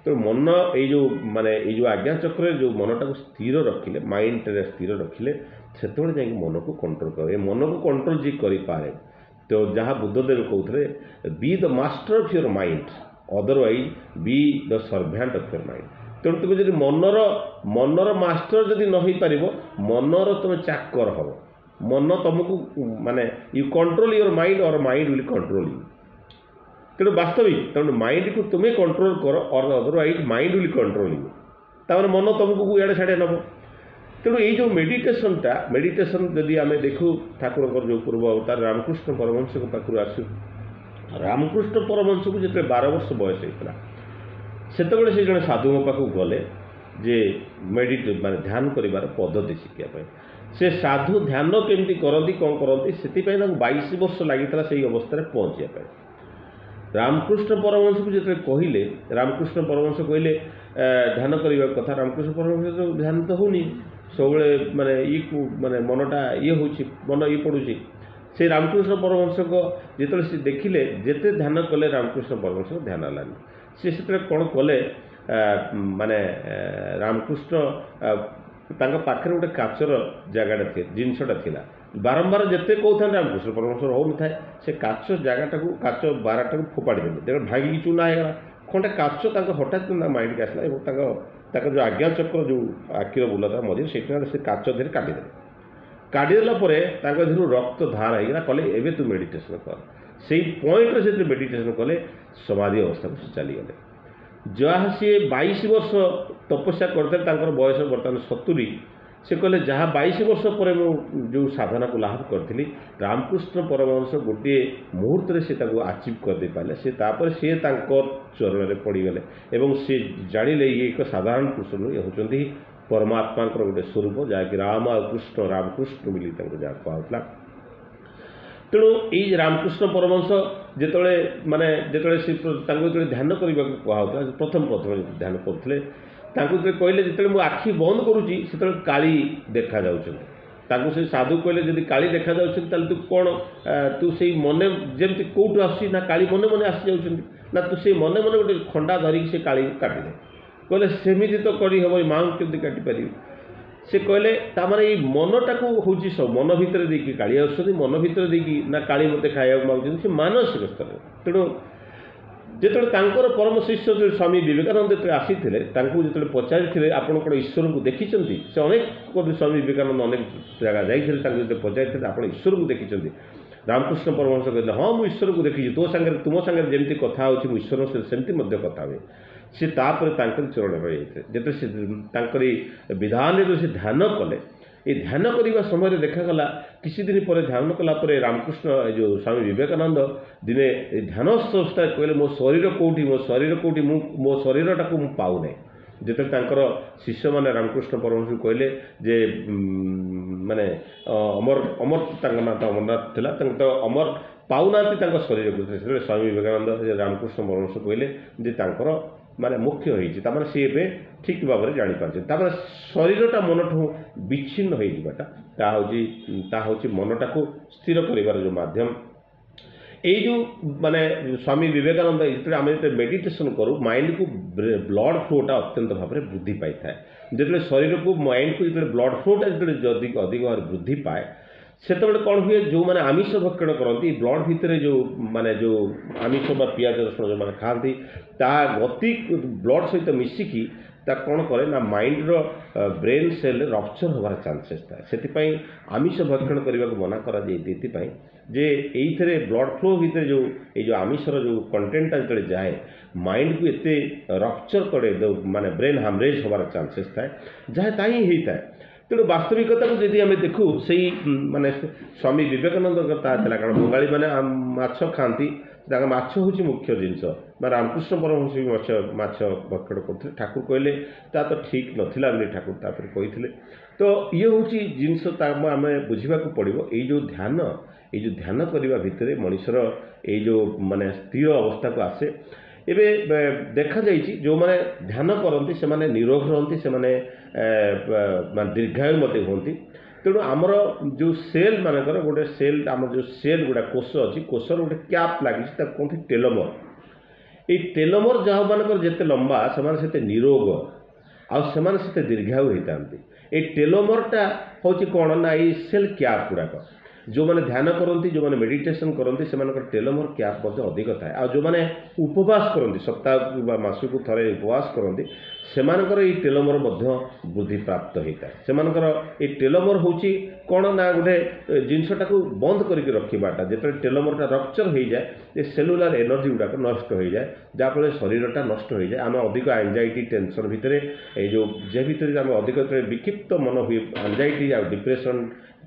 तो मन यो माने जो आज्ञा चक्र जो मनटा को स्थिर रखिले, माइंड स्थिर रखिले से मन को कंट्रोल करे। मन को कंट्रोल जी करें तो जहाँ बुद्धदेव कहते be the master of your mind, otherwise be the servant of your mind. तेणु तुम जब मनर मास्टर जदि न हो पार मनर तुम चाकर हम, मन तुमको माने यू कंट्रोल योर माइंड और माइंड विल कंट्रोल यू। तेणु वास्तविक तेणु माइंड को तुम्हें कंट्रोल कर और otherwise mind will control you. तार मन तुमको इे साढ़े नब। तेणु ये जो मेडिटेशन जदि आम देखू ठाकुर जो पूर्व अवतार रामकृष्ण परमहंस को पाखु आसू, रामकृष्ण परमहंस को जिते 12 वर्ष बयस होता से जड़े साधु पाखु गले जे मेडिटेट माने ध्यान कर पद्धति शिखापी। से साधु ध्यान केमती करती कौन करती से 22 वर्ष लगी से अवस्था पहुँचापी। रामकृष्ण परमहंस को जो कहले रामकृष्ण परमहंस कहले ध्यान करने कथा, रामकृष्ण परमहंस तो ध्यान तो होनी सब माने माने मनटा हो मन ये पड़ुची। से रामकृष्ण परमहंस को जो सी देखिले जिते ध्यान कले रामकृष्ण परमहंस को ध्यान लानी। से कौन कले माने रामकृष्ण पाखे गोटे काचर जगटा जिनसटा थिला बारंबार जिते कहते रामकृष्ण परमहंस हो था से काच जगटा को काच बाराटा को फोपाड़ी देते देखो भांगी चूना होगा खंडे काच हठात माइंड के आसला जो आज्ञा चक्र जो आखिर बुला मझे से काच धीरे काटिदे काटिदेला रक्त धार होगा कले एवं तू मेडिटेशन कर। से पॉइंट से मेडिटेशन कले समाधि अवस्था को चलीगले। जहाँ सी 22 वर्ष तपस्या करते बयस बर्तमान 70 से कहले जहाँ 22 वर्ष पर जो साधना को लाभ करी रामकृष्ण परमहंस गोटे मुहूर्त से आचिव करदे पारे। से सी चरण में पड़गले एवं सी जानिले ये एक साधारण पुरुष नुहे होती परमात्मा गोटे स्वरूप जहाँकि राम कृष्ण रामकृष्ण मिली जहाँ कहला। तेणु ये रामकृष्ण परमहंस जिते माने जो ध्यान करने को कहता प्रथम ध्यान करते कहले जो मो आखि बंद करुँची से काली देखा जाऊँ से साधु कहले जदि काली देखा जाऊँ तू कौन तू से मन जमी कौटू आसी ना काली मन मन आसी जाऊँ ना तू से मन मन गोटे खंडा धरिकी से काली काटिदे। कहले सेमिति तो करी हम माँ केमती काटी पारि। से कहले तामाने ये मनटा को हूँ सब मन भितर देखिए काली आस मन भितर देखिए ना काली मत खाया मांग से मानसिक स्तर। तेणु जो परम शिष्य जो स्वामी विवेकानंद जो आसी जो पचारि आपड़ कौन ईश्वर को देखी से अनेक स्वामी विवेकानंद अनेक जगह जाते पचारि आप ईश्वर को देखी। रामकृष्ण परमहंस कहते हाँ मुझे ईश्वर को देखी तो सांगे तुम सांगे जमी कथा हो ईश्वर सेमती कथा हुए। सी चरण में जो से विधान जो से ध्यान कले ये ध्यान करने समय देखागला किसी दिन पर ध्यान कलापर रामकृष्ण जो स्वामी विवेकानंद दिने ध्यान अवस्था कहले मो शरीर कौटी मो शरीर कौटी मो शरीरटा को पाऊना ଯେତେବେଳେ ତାଙ୍କର ଶିଷ୍ୟମାନେ ରାମକୃଷ୍ଣ ପରମହଂସ କହିଲେ ଯେ ମାନେ ଅମର ଅମର ତାଙ୍କ ନାଁ ତ ଅମରନାଥ ଥିଲା, ତାଙ୍କ ତ ଅମର ପାଉନାହାନ୍ତି ତାଙ୍କ ଶରୀରକୁ, ସେତେବେଳେ ସ୍ୱାମୀ ବିବେକାନନ୍ଦ ରାମକୃଷ୍ଣ ପରମହଂସ କହିଲେ ଯେ ତାଙ୍କର ମାନେ ମୁଖ୍ୟ ହେଇଛି, ତାମାନେ ସିଏ ଏବେ ଠିକ୍ ଭାବରେ ଜାଣିପାରୁଛନ୍ତି। ତାପରେ ଶରୀରଟା ମନଠୁ ବିଚ୍ଛିନ୍ନ ହେଇଯିବାଟା ତାହା ହେଉଛି ମନଟାକୁ ସ୍ଥିର କରିବାର ଯେଉଁ ମାଧ୍ୟମ। ଏଇ ଯେଉଁ ମାନେ ସ୍ୱାମୀ ବିବେକାନନ୍ଦ ଯେତେବେଳେ ଆମେ ଯେତେବେଳେ ମେଡ଼ିଟେସନ୍ କରୁ ମାଇଣ୍ଡକୁ ବ୍ଲଡ଼ ଫ୍ଲୋଟା ଅତ୍ୟନ୍ତ ଭାବରେ ବୃଦ୍ଧି ପାଇଥାଏ। ଯେତେବେଳେ ଶରୀରକୁ ମାଇଣ୍ଡକୁ ଯେତେବେଳେ ବ୍ଲଡ଼ ଫ୍ଲୋଟା ଯେତେବେଳେ ଅଧିକ ଭାବରେ ବୃଦ୍ଧି ପାଏ ସେତେବେଳେ କ'ଣ ହୁଏ, ଯେଉଁମାନେ ଆମିଷ ଭକ୍ଷଣ କରନ୍ତି ବ୍ଲଡ଼ ଭିତରେ ଯେଉଁ ମାନେ ଯେଉଁ ଆମିଷ ବା ପିଆଜ ରସୁଣ ଯେଉଁମାନେ ଖାଆନ୍ତି ତାହା ଗତି ବ୍ଲଡ଼ ସହିତ ମିଶିକି ତା କ'ଣ କରେ ନା ମାଇଣ୍ଡର ବ୍ରେନ୍ ସେଲ୍ରେ ରପ୍ଚର୍ ହେବାର ଚାନ୍ସେସ୍ ଥାଏ। ସେଥିପାଇଁ ଆମିଷ ଭକ୍ଷଣ କରିବାକୁ ମନା କରାଯାଏ ଏଇଥିପାଇଁ ଯେ ଏଇଥିରେ ବ୍ଲଡ଼ ଫ୍ଲୋ ଭିତରେ ଯେଉଁ ଏଇ ଯେଉଁ ଆମିଷର ଯେଉଁ କଣ୍ଟେଣ୍ଟଟା ଯେତେବେଳେ ଯାଏ ମାଇଣ୍ଡକୁ ଏତେ ରପ୍ଚର୍ କରେ, ମାନେ ବ୍ରେନ୍ ହାମରେଜ୍ ହେବାର ଚାନ୍ସେସ୍ ଥାଏ, ଯାହା ତାହା ହିଁ ହେଇଥାଏ। ତେଣୁ ବାସ୍ତବିକତାକୁ ଯଦି ଆମେ ଦେଖୁ ସେଇ ମାନେ ସ୍ୱାମୀ ବିବେକାନନ୍ଦଙ୍କ ତାହା ଥିଲା, କାରଣ ବଙ୍ଗାଳୀମାନେ ମାଛ ଖାଆନ୍ତି, ତାଙ୍କ ମାଛ ହେଉଛି ମୁଖ୍ୟ ଜିନିଷ, ବା ରାମକୃଷ୍ଣ ପରମହଂସ ବି ମାଛ ଭକ୍ଷଣ କରୁଥିଲେ। ଠାକୁର କହିଲେ ତା ତ ଠିକ୍ ନଥିଲା ବୋଲି ଠାକୁର ତାପରେ କହିଥିଲେ। ତ ଇଏ ହେଉଛି ଜିନିଷ ଆମେ ବୁଝିବାକୁ ପଡ଼ିବ। ଏଇ ଯେଉଁ ଧ୍ୟାନ କରିବା ଭିତରେ ମଣିଷର ଏଇ ଯେଉଁ ମାନେ ସ୍ଥିର ଅବସ୍ଥାକୁ ଆସେ। ଏବେ ଦେଖାଯାଇଛି ଯେଉଁମାନେ ଧ୍ୟାନ କରନ୍ତି ସେମାନେ ନିରୋଗ ରହନ୍ତି, ସେମାନେ ମାନେ ଦୀର୍ଘାୟୁ ମଧ୍ୟ ହୁଅନ୍ତି। ତେଣୁ ଆମର ଯେଉଁ ସେଲ୍ ମାନଙ୍କର ଗୋଟେ ସେଲ୍, ଆମର ଯେଉଁ ସେଲ୍ ଗୁଡ଼ା କୋଷ ଅଛି, କୋଷର ଗୋଟେ କ୍ୟାପ୍ ଲାଗିଛି, ତାକୁ କୁହନ୍ତି ଟେଲୋମର। ଏଇ ଟେଲୋମର ଯାହାମାନଙ୍କର ଯେତେ ଲମ୍ବା ସେମାନେ ସେତେ ନିରୋଗ ଆଉ ସେମାନେ ସେତେ ଦୀର୍ଘାୟୁ ହୋଇଥାନ୍ତି। ଏଇ ଟେଲୋମରଟା ହେଉଛି କ'ଣ ନା ଏଇ ସେଲ୍ କ୍ୟାପ୍ ଗୁଡ଼ାକ। ଯେଉଁମାନେ ଧ୍ୟାନ କରନ୍ତି, ଯେଉଁମାନେ ମେଡ଼ିଟେସନ୍ କରନ୍ତି ସେମାନଙ୍କର ଟେଲୋମର କ୍ୟାପ୍ ମଧ୍ୟ ଅଧିକ ଥାଏ। ଆଉ ଯେଉଁମାନେ ଉପବାସ କରନ୍ତି, ସପ୍ତାହକୁ ବା ମାସକୁ ଥରେ ଉପବାସ କରନ୍ତି, ସେମାନଙ୍କର ଏଇ ଟେଲୋମର ମଧ୍ୟ ବୃଦ୍ଧି ପ୍ରାପ୍ତ ହୋଇଥାଏ। ସେମାନଙ୍କର ଏଇ ଟେଲୋମର ହେଉଛି କ'ଣ ନା ଗୋଟେ ଜିନିଷଟାକୁ ବନ୍ଦ କରିକି ରଖିବାଟା। ଯେତେବେଳେ ଟେଲୋମରଟା ରପ୍ଚର୍ ହୋଇଯାଏ ଏ ସେଲୁଲାର ଏନର୍ଜି ଗୁଡ଼ାକ ନଷ୍ଟ ହୋଇଯାଏ, ଯାହାଫଳରେ ଶରୀରଟା ନଷ୍ଟ ହୋଇଯାଏ। ଆମେ ଅଧିକ ଆଞ୍ଜାଇଟି ଟେନସନ୍ ଭିତରେ ଏଇ ଯେଉଁ ଯେ ଭିତରେ ଆମେ ଅଧିକ ଯେତେବେଳେ ବିକ୍ଷିପ୍ତ ମନ ହୁଏ, ଆଞ୍ଜାଇଟି ଆଉ ଡିପ୍ରେସନ୍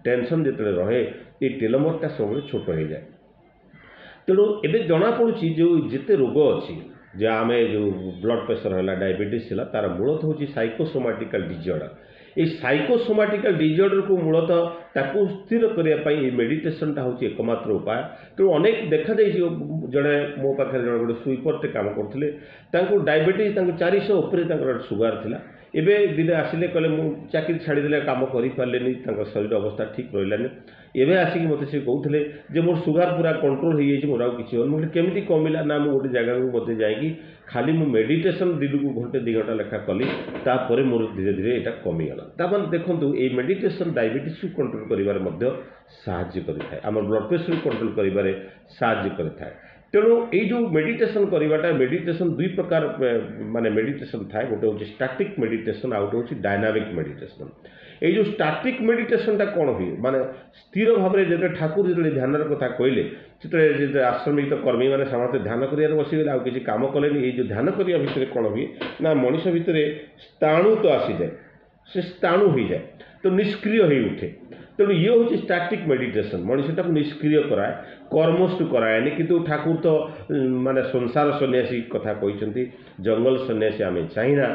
ଟେନସନ୍ ଯେତେବେଳେ ରହେ ଏଇ ଟେଲୋମରଟା ସବୁବେଳେ ଛୋଟ ହୋଇଯାଏ। ତେଣୁ ଏବେ ଜଣାପଡ଼ୁଛି ଯେଉଁ ଯେତେ ରୋଗ ଅଛି, ଯେ ଆମେ ଯେଉଁ ବ୍ଲଡ଼ ପ୍ରେସର ହେଲା, ଡାଇବେଟିସ୍ ହେଲା, ତାର ମୂଳତଃ ହେଉଛି ସାଇକୋସୋମାଟିକାଲ ଡିଜର୍ଡର। এই ସାଇକୋସୋମାଟିକାଲ ଡିଜର୍ଡରକୁ ମୂଳତଃ ତାକୁ ସ୍ଥିର କରିବା ପାଇଁ এই ମେଡ଼ିଟେସନଟା ହେଉଛି ଏକମାତ୍ର ଉପାୟ। ତେଣୁ ଅନେକ ଦେଖାଯାଇଛି, ଜଣେ ମୋ ପାଖରେ ଜଣେ ଗୋଟେ ସୁଇପରଟେ କାମ କରୁଥିଲେ, ତାଙ୍କୁ ଡାଇବେଟିସ୍, ତାଙ୍କୁ 400 ଉପରେ ତାଙ୍କର ସୁଗାର ଥିଲା। ଏବେ ଦିନେ ଆସିଲେ କହିଲେ ମୁଁ ଚାକିରି ଛାଡ଼ିଦେଲେ, କାମ କରିପାରିଲେନି, ତାଙ୍କ ଶରୀର ଅବସ୍ଥା ଠିକ୍ ରହିଲାନି। ଏବେ ଆସିକି ମୋତେ ସେ କହୁଥିଲେ ଯେ ମୋର ସୁଗାର ପୁରା କଣ୍ଟ୍ରୋଲ ହେଇଯାଇଛି, ମୋର ଆଉ କିଛି ହେଉନି। ମୁଁ କହିଲି କେମିତି କମିଲା? ନା ମୁଁ ଗୋଟେ ଜାଗାକୁ ମୋତେ ଯାଇକି ଖାଲି ମୁଁ ମେଡ଼ିଟେସନ୍ ଦିନକୁ ଘଣ୍ଟେ 2 ଘଣ୍ଟା ଲେଖା କଲି, ତାପରେ ମୋର ଧୀରେ ଧୀରେ ଏଇଟା କମିଗଲା। ତାମାନେ ଦେଖନ୍ତୁ ଏଇ ମେଡ଼ିଟେସନ୍ ଡାଇବେଟିସ୍କୁ କଣ୍ଟ୍ରୋଲ କରିବାରେ ମଧ୍ୟ ସାହାଯ୍ୟ କରିଥାଏ, ଆମର ବ୍ଲଡ଼ ପ୍ରେସରକୁ କଣ୍ଟ୍ରୋଲ କରିବାରେ ସାହାଯ୍ୟ କରିଥାଏ। ତେଣୁ ଏଇ ଯେଉଁ ମେଡ଼ିଟେସନ୍ କରିବାଟା, ମେଡ଼ିଟେସନ୍ 2 ପ୍ରକାର ମାନେ ମେଡ଼ିଟେସନ୍ ଥାଏ। ଗୋଟେ ହେଉଛି ଷ୍ଟାଟିକ୍ ମେଡ଼ିଟେସନ୍, ଆଉ ଗୋଟେ ହେଉଛି ଡାଇନାମିକ୍ ମେଡ଼ିଟେସନ୍। এই ଯେଉଁ ଷ୍ଟାଟିକ୍ ମେଡ଼ିଟେସନଟା କ'ଣ ହୁଏ, ମାନେ ସ୍ଥିର ଭାବରେ ଯେତେବେଳେ ଠାକୁର ଯେତେବେଳେ ଧ୍ୟାନର କଥା କହିଲେ, ଯେତେବେଳେ ଆଶ୍ରମିକ କର୍ମୀମାନେ ସମସ୍ତେ ଧ୍ୟାନ କରିବାରେ ବସିଗଲେ, ଆଉ କିଛି କାମ କଲେନି। ଏଇ ଯେଉଁ ଧ୍ୟାନ କରିବା ଭିତରେ କ'ଣ ହୁଏ ନା ମଣିଷ ଭିତରେ ସ୍ଥାଣୁତ୍ୱ ଆସିଯାଏ, ସେ ସ୍ଥାଣୁ ହୋଇଯାଏ, ତ ନିଷ୍କ୍ରିୟ ହୋଇ ଉଠେ। ତେଣୁ ଇଏ ହେଉଛି ଷ୍ଟାଟିକ୍ ମେଡ଼ିଟେସନ୍, ମଣିଷଟାକୁ ନିଷ୍କ୍ରିୟ କରାଏ, କର୍ମଷ୍ଟୁ କରାଏନି। କିନ୍ତୁ ଠାକୁର ତ ମାନେ ସଂସାର ସନ୍ନ୍ୟାସୀ କଥା କହିଛନ୍ତି, ଜଙ୍ଗଲ ସନ୍ନ୍ୟାସୀ ଆମେ ଚାହିଁନା।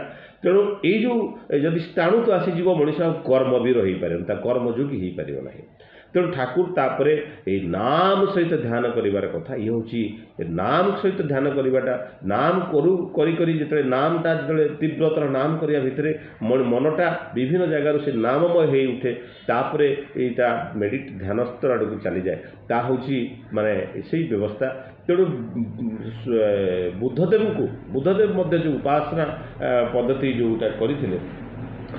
ତେଣୁ ଏଇ ଯେଉଁ ଯଦି ସ୍ଥାଣୁତ୍ୱ ଆସିଯିବ, ମଣିଷ ଆଉ କର୍ମ ବି ରହିପାରିବନି, ତା କର୍ମଯୋଗୀ ହୋଇପାରିବ ନାହିଁ। ତେଣୁ ଠାକୁର ତାପରେ ଏଇ ନାମ ସହିତ ଧ୍ୟାନ କରିବାର କଥା। ଇଏ ହେଉଛି ନାମ ସହିତ ଧ୍ୟାନ କରିବାଟା। ନାମ କରି କରି ଯେତେବେଳେ ନାମଟା ଯେତେବେଳେ ତୀବ୍ରତର ନାମ କରିବା ଭିତରେ ମନଟା ବିଭିନ୍ନ ଜାଗାରୁ ସେ ନାମମୟ ହେଇ ଉଠେ, ତାପରେ ଏଇଟା ଧ୍ୟାନସ୍ଥଳ ଆଡ଼କୁ ଚାଲିଯାଏ। ତାହା ହେଉଛି ମାନେ ସେଇ ବ୍ୟବସ୍ଥା। ତେଣୁ ବୁଦ୍ଧଦେବ ମଧ୍ୟ ଯେଉଁ ଉପାସନା ପଦ୍ଧତି ଯେଉଁଟା କରିଥିଲେ,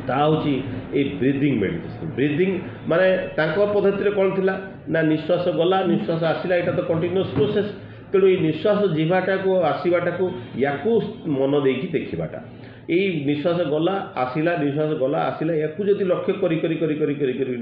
ତାହା ହେଉଛି ଏଇ ବ୍ରିଦିଂ ମେଡ଼ିଟେସନ୍। ବ୍ରିଦିଂ ମାନେ ତାଙ୍କ ପଦ୍ଧତିରେ କ'ଣ ଥିଲା ନା ନିଶ୍ୱାସ ଗଲା, ନିଶ୍ୱାସ ଆସିଲା, ଏଇଟା ତ କଣ୍ଟିନ୍ୟୁଅସ୍ ପ୍ରୋସେସ୍। ତେଣୁ ଏଇ ନିଶ୍ୱାସ ଯିବାଟାକୁ ଆସିବାଟାକୁ ୟାକୁ ମନ ଦେଇକି ଦେଖିବାଟା, ଏଇ ନିଶ୍ୱାସ ଗଲା ଆସିଲା, ନିଶ୍ୱାସ ଗଲା ଆସିଲା, ୟାକୁ ଯଦି ଲକ୍ଷ୍ୟ କରି କରି କରି କରି କରି କରି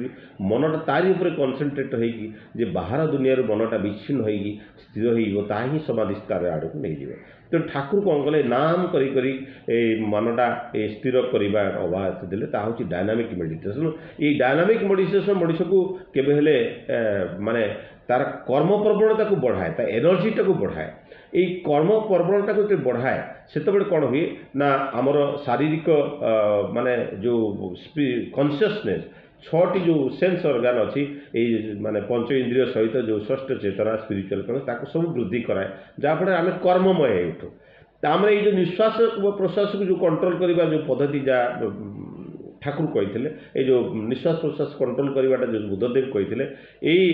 ମନଟା ତାରି ଉପରେ କନସେନ୍ଟ୍ରେଟ୍ ହେଇକି ଯେ ବାହାର ଦୁନିଆରୁ ମନଟା ବିଚ୍ଛିନ୍ନ ହେଇକି ସ୍ଥିର ହେଇଯିବ, ତାହା ହିଁ ସମାଧି ସ୍ଥାନ ଆଡ଼କୁ ନେଇଯିବ। ତେଣୁ ଠାକୁର କ'ଣ କଲେ, ନାମ କରି କରି ଏଇ ମନଟା ସ୍ଥିର କରିବା ଅଭ୍ୟାସ ଦେଲେ, ତାହା ହେଉଛି ଡାଇନାମିକ୍ ମେଡ଼ିଟେସନ୍। ଏଇ ଡାଇନାମିକ୍ ମେଡ଼ିଟେସନ୍ ମଣିଷକୁ କେବେ ହେଲେ ମାନେ ତାର କର୍ମ ପ୍ରବଣତାକୁ ବଢ଼ାଏ, ତା ଏନର୍ଜିଟାକୁ ବଢ଼ାଏ। এই কর্ম প্রবণতাকে যেতে বঢ়াଏ সেতବେଳେ କ'ଣ ହୁଏ ନା ଆମର ଶାରୀରିକ ମାନେ ଯେଉଁ କନସିୟସନେସ୍ ଛଅଟି ଯେଉଁ ସେନ୍ସ ଅର୍ଗାନ ଅଛି ଏଇ ମାନେ ପଞ୍ଚ ଇନ୍ଦ୍ରିୟ ସହିତ ଯେଉଁ ଷଷ୍ଠ ଚେତନା ସ୍ପିରିଚୁଆଲ କ'ଣ ତାକୁ ସବୁ ବୃଦ୍ଧି କରାଏ ଯାହାଫଳରେ ଆମେ କର୍ମମୟ ହେଇ ଉଠୁ। ତାମାନେ ଏଇ ଯେଉଁ ନିଶ୍ୱାସ ପ୍ରଶ୍ୱାସକୁ ଯେଉଁ କଣ୍ଟ୍ରୋଲ କରିବା ଯେଉଁ ପଦ୍ଧତି ଯାହା ଠାକୁର କହିଥିଲେ ଏଇ ଯେଉଁ ନିଶ୍ୱାସ ପ୍ରଶ୍ୱାସ କଣ୍ଟ୍ରୋଲ କରିବାଟା ଯେଉଁ ବୁଦ୍ଧଦେବ କହିଥିଲେ ଏଇ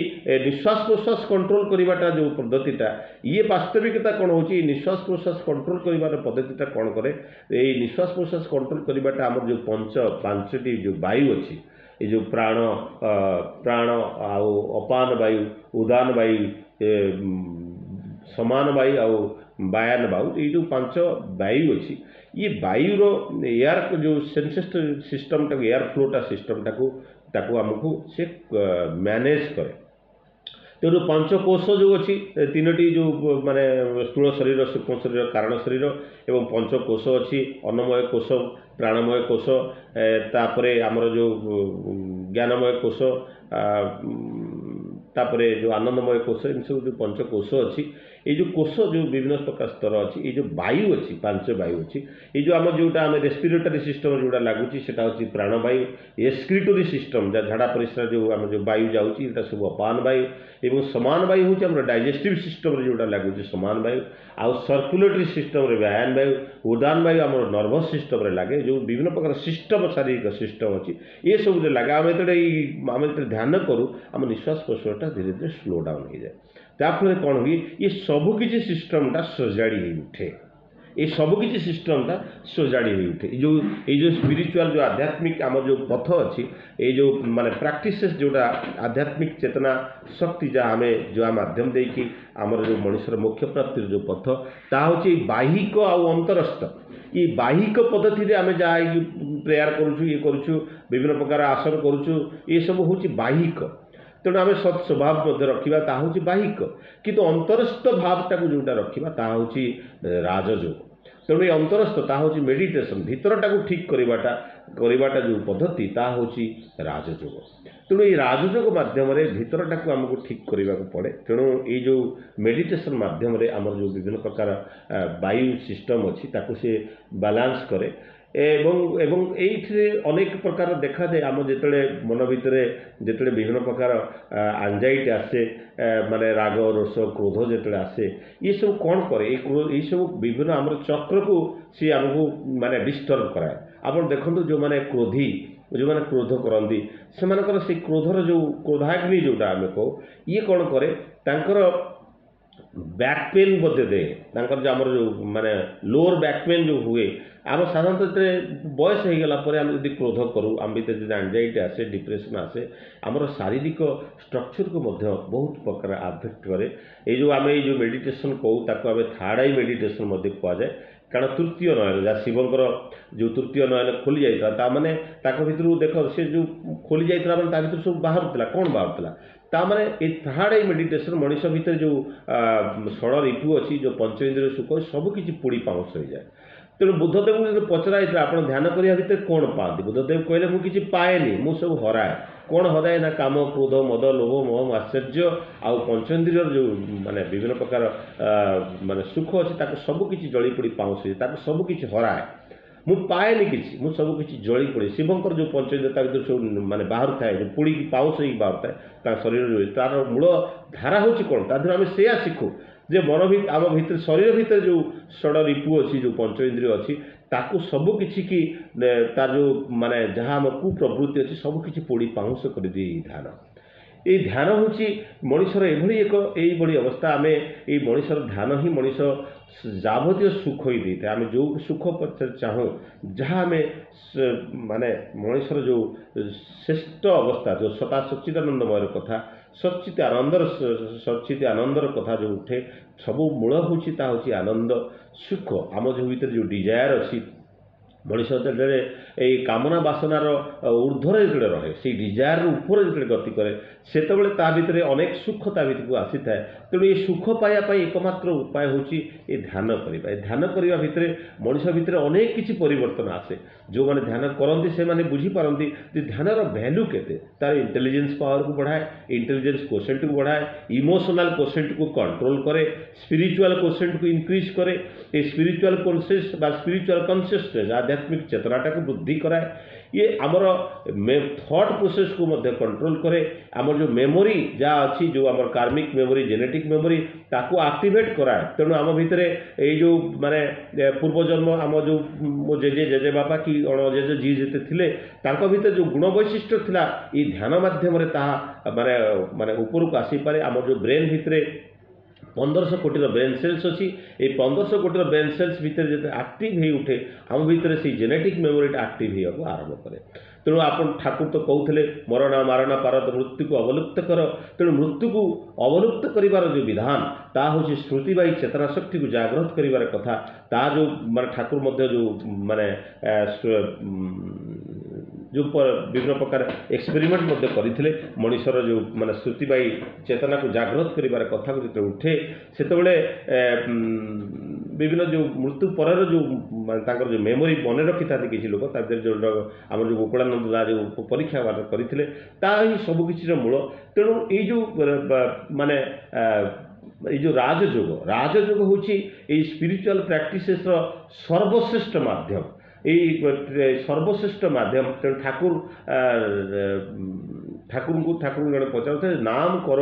ନିଶ୍ୱାସ ପ୍ରଶ୍ୱାସ କଣ୍ଟ୍ରୋଲ କରିବାଟା ଯେଉଁ ପଦ୍ଧତିଟା ଇଏ ବାସ୍ତବିକତା କ'ଣ ହେଉଛି ଏଇ ନିଶ୍ୱାସ ପ୍ରଶ୍ୱାସ କଣ୍ଟ୍ରୋଲ କରିବାର ପଦ୍ଧତିଟା କ'ଣ କରେ ଏଇ ନିଶ୍ୱାସ ପ୍ରଶ୍ୱାସ କଣ୍ଟ୍ରୋଲ କରିବାଟା ଆମର ଯେଉଁ ପାଞ୍ଚଟି ଯେଉଁ ବାୟୁ ଅଛି ଏ ଯେଉଁ ପ୍ରାଣ ଆଉ ଅପାନ ବାୟୁ ଉଦାନ ବାୟୁ ସମାନ ବାୟୁ ଆଉ ବାୟାନ ବାୟୁ ଏଇ ଯେଉଁ ପାଞ୍ଚ ବାୟୁ ଅଛି ये वायुर एयर जो सेंसेस सिस्टमटा एयर फ्लोटा सिस्टमटा आमको से मैनेज करे। तेणु पंचकोश जो अच्छी तीनोटी जो माने स्थूल शरीर सूक्ष्म शरीर कारण शरीर एवं पंचकोश अच्छी अन्नमय कोश प्राणमय कोश तापरे आमर जो ज्ञानमय कोश तापरे जो आनंदमय कोश इन सब जो पंचकोश अच्छी ये जो कोश जो विभिन्न प्रकार स्तर अच्छी ये जो वायु अच्छी पांच वायु अच्छी ये जो आम जोटा आम रेस्पिरेटरी सिस्टम जोटा लगुच सेटा हूँ प्राणवायु एक्सक्रीटरी सिस्टम जहाँ झाड़ा परिश्रा जो आम जो वायु जाऊँगी सब अपान वायु एवं समान वायु हूँ आम डाइजेस्टिव सिस्टम जोटा लगुच समान वायु आउ सर्कुलेटरी सिस्टम व्यायान वायु उदान वायु आम नर्भस सिस्टम लगे जो विभिन्न प्रकार सिस्टम शारीरिक सिस्टम अच्छी ये सब लगे आम जो ध्यान करूँ आम निश्वास प्रश्वास धीरे धीरे स्लो डाउन हो जाए ताफल कौन हुए ये सबकि सिस्टमटा सजाड़ी उठे ये सबकि सिस्टमटा सजाड़ी उठे जो स्पिरिचुअल जो आध्यात्मिक आम जो पथ अच्छी ये जो माने प्रैक्टिस जोटा आध्यात्मिक चेतना शक्ति जहाँ आम जो माध्यम देकी आमर जो मनुष्यर मोक्ष प्राप्तिर जो पथ ता हूँ बाहिक आउ अंतरस्थ ये बाहिक पद्धति आम जहाँ प्रेयर करुँ ये करुँ विभिन्न प्रकार आसन करुँ ये सब हूँ बाहिक तेणु आम सत् स्वभाव रखा हूँ बाहिक किंतु अंतरस्थ भावटा जोटा रखा हूँ राजयोग तेणु ये अंतरस्थ हूँ मेडिटेशन भीतरटा ठीक करवाटा जो पद्धति हूँ राजयोग तेणु ये राजयोग मध्यम भीतरटा आमको ठीक करने पड़े तेणु ये जो मेडिटेशन मध्यम आम जो विभिन्न प्रकार वायु सिस्टम अच्छी ताकू से बालांस करे एवं ये अनेक प्रकार देखा जाए आम जिते मन भितर जिते विभिन्न प्रकार एंजाइटी आसे माने राग रोष क्रोध जिते आसे ये सब कौन करे ये सब विभिन्न आम चक्र को सी आमको माने डिस्टर्ब कराए। आप देखो जो माने क्रोधी जो मैंने क्रोध करती से क्रोधर जो क्रोधाग्नि जोटा आम कहो ये कौन करे बैक पेन बोधे दे जो आम जो माने लोअर बैक पेन जो हुए आम साधारणतः बयस हो गला आम जब क्रोध करूँ आम भर जो एंजाइटी आसे डिप्रेशन आसे आमर शारीरिक स्ट्रक्चर को बहुत प्रकार आफेक्ट करे ये जो आम ये मेडिटेशन कहूँ ताको आम थर्ड आई मेडिटेशन कहुए कारण तृतीय नयन जहाँ शिवंकर जो तृतीय नयन खोली जाता मैंने भितर देख से जो खोली जाता मैंने भर सब बाहर कौन बाहर ताने ये थर्ड आई मेडिटेशन मनीष भितर जो षड़ ऋतु अच्छी जो पंच इंद्रिय सुख सबकि पोड़ी पाउस हो जाए। तेणु बुद्धदेव जो पचरा आप ध्यान करने भितर कौन पाती बुद्धदेव कहले मुझे पाएनि मु सब हराए कौन हराए ना काम क्रोध मद लोभ मोह आश्चर्य आउ पंचेन्द्रिय जो माने विभिन्न प्रकार माने सुख अच्छे सबकि जली पड़ी पाउस हो सबकि हराए मु पाएनि किसी मु सबकि जली पड़े शिवंकर जो पंचेन्द्रिय भर सब माने बाहर थाए जो पोड़ी पाउस हो बाहर थाए शरीर तार मूल धारा हूँ कौन तादेह आम से शिखु जे मन भी आम भर शरीर भितर जो षड़ रिपु अच्छी जो पंच इंद्रिय अच्छी ताकू सबकि की तार जो माने जहाँ आम कुप्रवृत्ति अच्छी सबकि पोड़ी पाउंस कर दिए ध्यान ये ध्यान हूँ मनीषर ये अवस्था आम ये मनीषर ध्यान ही मनीष जावतीय सुख ही देते आम जो सुख पचर चाहूँ जहाँ आम माने मनीषर जो श्रेष्ठ अवस्था जो सता सच्चिदानंदमय कथा सच्चित आनंदर कथा जो उठे सब मूल हूँ आनंद सुख आम जो भीतर जो डिजायर अच्छी ମଣିଷ ଯେତେବେଳେ ଏଇ କାମନା ବାସନାର ଊର୍ଦ୍ଧ୍ୱରେ ଯେତେବେଳେ ରହେ, ସେଇ ଡିଜାୟାର ଉପରେ ଯେତେବେଳେ ଗତି କରେ, ସେତେବେଳେ ତା ଭିତରେ ଅନେକ ସୁଖ ତା ଭିତରକୁ ଆସିଥାଏ। ତେଣୁ ଏ ସୁଖ ପାଇବା ପାଇଁ ଏକମାତ୍ର ଉପାୟ ହେଉଛି ଏ ଧ୍ୟାନ କରିବା। ଏ ଧ୍ୟାନ କରିବା ଭିତରେ ମଣିଷ ଭିତରେ ଅନେକ କିଛି ପରିବର୍ତ୍ତନ ଆସେ। ଯେଉଁମାନେ ଧ୍ୟାନ କରନ୍ତି ସେମାନେ ବୁଝିପାରନ୍ତି ଯେ ଧ୍ୟାନର ଭ୍ୟାଲ୍ୟୁ କେତେ। ତାର ଇଣ୍ଟେଲିଜେନ୍ସ ପାୱାରକୁ ବଢ଼ାଏ, ଇଣ୍ଟେଲିଜେନ୍ସ କୋସେଣ୍ଟକୁ ବଢ଼ାଏ, ଇମୋସନାଲ କୋସେଣ୍ଟକୁ କଣ୍ଟ୍ରୋଲ କରେ, ସ୍ପିରିଚୁଆଲ କୋସେଣ୍ଟକୁ ଇନକ୍ରିଜ୍ করে। এই স্পিরিচুয়াল কনসিয়াস বা স্পিরিচুয়াল কনসিয়াসনেস আধ্যাত্মিক চেতনাটাকে বৃদ্ধি କରାଏ। ଇଏ ଆମର ଥଟ୍ ପ୍ରୋସେସକୁ ମଧ୍ୟ କଣ୍ଟ୍ରୋଲ କରେ। ଆମର ଯେଉଁ ମେମୋରି ଯାହା ଅଛି, ଯେଉଁ ଆମର କାର୍ମିକ୍ ମେମୋରି, ଜେନେଟିକ୍ ମେମୋରି, ତାକୁ ଆକ୍ଟିଭେଟ୍ କରାଏ। ତେଣୁ ଆମ ଭିତରେ ଏଇ ଯେଉଁ ମାନେ ପୂର୍ବଜନ୍ମ ଆମ ଯେଉଁ ମୋ ଜେଜେବାପା କି ଅଣଜେଜେ ଯିଏ ଯେତେ ଥିଲେ, ତାଙ୍କ ଭିତରେ ଯେଉଁ ଗୁଣ ବୈଶିଷ୍ଟ୍ୟ ଥିଲା, ଏଇ ଧ୍ୟାନ ମାଧ୍ୟମରେ ତାହା ମାନେ ଉପରକୁ ଆସିପାରେ। ଆମର ଯେଉଁ ବ୍ରେନ୍ ଭିତରେ 1500 କୋଟିର ବ୍ରେନ୍ ସେଲ୍ସ ଅଛି। এই 1500 କୋଟିର ବ୍ରେନ୍ ସେଲ୍ସ ଭିତରେ ଯେତେ ଆକ୍ଟିଭ୍ ହେଇ ଉଠେ, ଆମ ଭିତରେ ସେଇ ଜେନେଟିକ୍ ମେମୋରିଟା ଆକ୍ଟିଭ୍ ହେବାକୁ ଆରମ୍ଭ କରେ। ତେଣୁ ଆପଣ ଠାକୁର ତ କହୁଥିଲେ ମରଣା ମାରଣା ପାରତ ମୃତ୍ୟୁକୁ ଅବଲୁପ୍ତ କର। ତେଣୁ ମୃତ୍ୟୁକୁ ଅବଲୁପ୍ତ କରିବାର ଯେଉଁ ବିଧାନ, ତାହା ହେଉଛି ସ୍ମୃତିବାହୀ ଚେତନା ଶକ୍ତିକୁ ଜାଗ୍ରତ କରିବାର କଥା। ତାହା ଯେଉଁ ମାନେ ଠାକୁର ମଧ୍ୟ ଯେଉଁ ମାନେ ଯେଉଁ ବିଭିନ୍ନ ପ୍ରକାର ଏକ୍ସପେରିମେଣ୍ଟ ମଧ୍ୟ କରିଥିଲେ, ମଣିଷର ଯେଉଁ ମାନେ ସ୍ମୃତିବାହୀ ଚେତନାକୁ ଜାଗ୍ରତ କରିବାର କଥାକୁ ଯେତେବେଳେ ଉଠେ, ସେତେବେଳେ ବିଭିନ୍ନ ଯେଉଁ ମୃତ୍ୟୁ ପରର ଯେଉଁ ମାନେ ତାଙ୍କର ଯେଉଁ ମେମୋରି ମନେ ରଖିଥାନ୍ତି କିଛି ଲୋକ, ତା ଭିତରେ ଯେଉଁ ଆମର ଯେଉଁ ଗୋକୁଳାନନ୍ଦ ଦା ଯେଉଁ ପରୀକ୍ଷା କରିଥିଲେ, ତାହା ହିଁ ସବୁକିଛିର ମୂଳ। ତେଣୁ ଏଇ ଯେଉଁ ମାନେ ଏଇ ଯେଉଁ ରାଜଯୋଗ ହେଉଛି ଏଇ ସ୍ପିରିଚୁଆଲ ପ୍ରାକ୍ଟିସେସର ସର୍ବଶ୍ରେଷ୍ଠ ମାଧ୍ୟମ। এই ସର୍ବଶ୍ରେଷ୍ଠ ମାଧ୍ୟମ। ତେଣୁ ଠାକୁରଙ୍କୁ ଜଣେ ପଚାରୁଥିଲେ ନାମ କର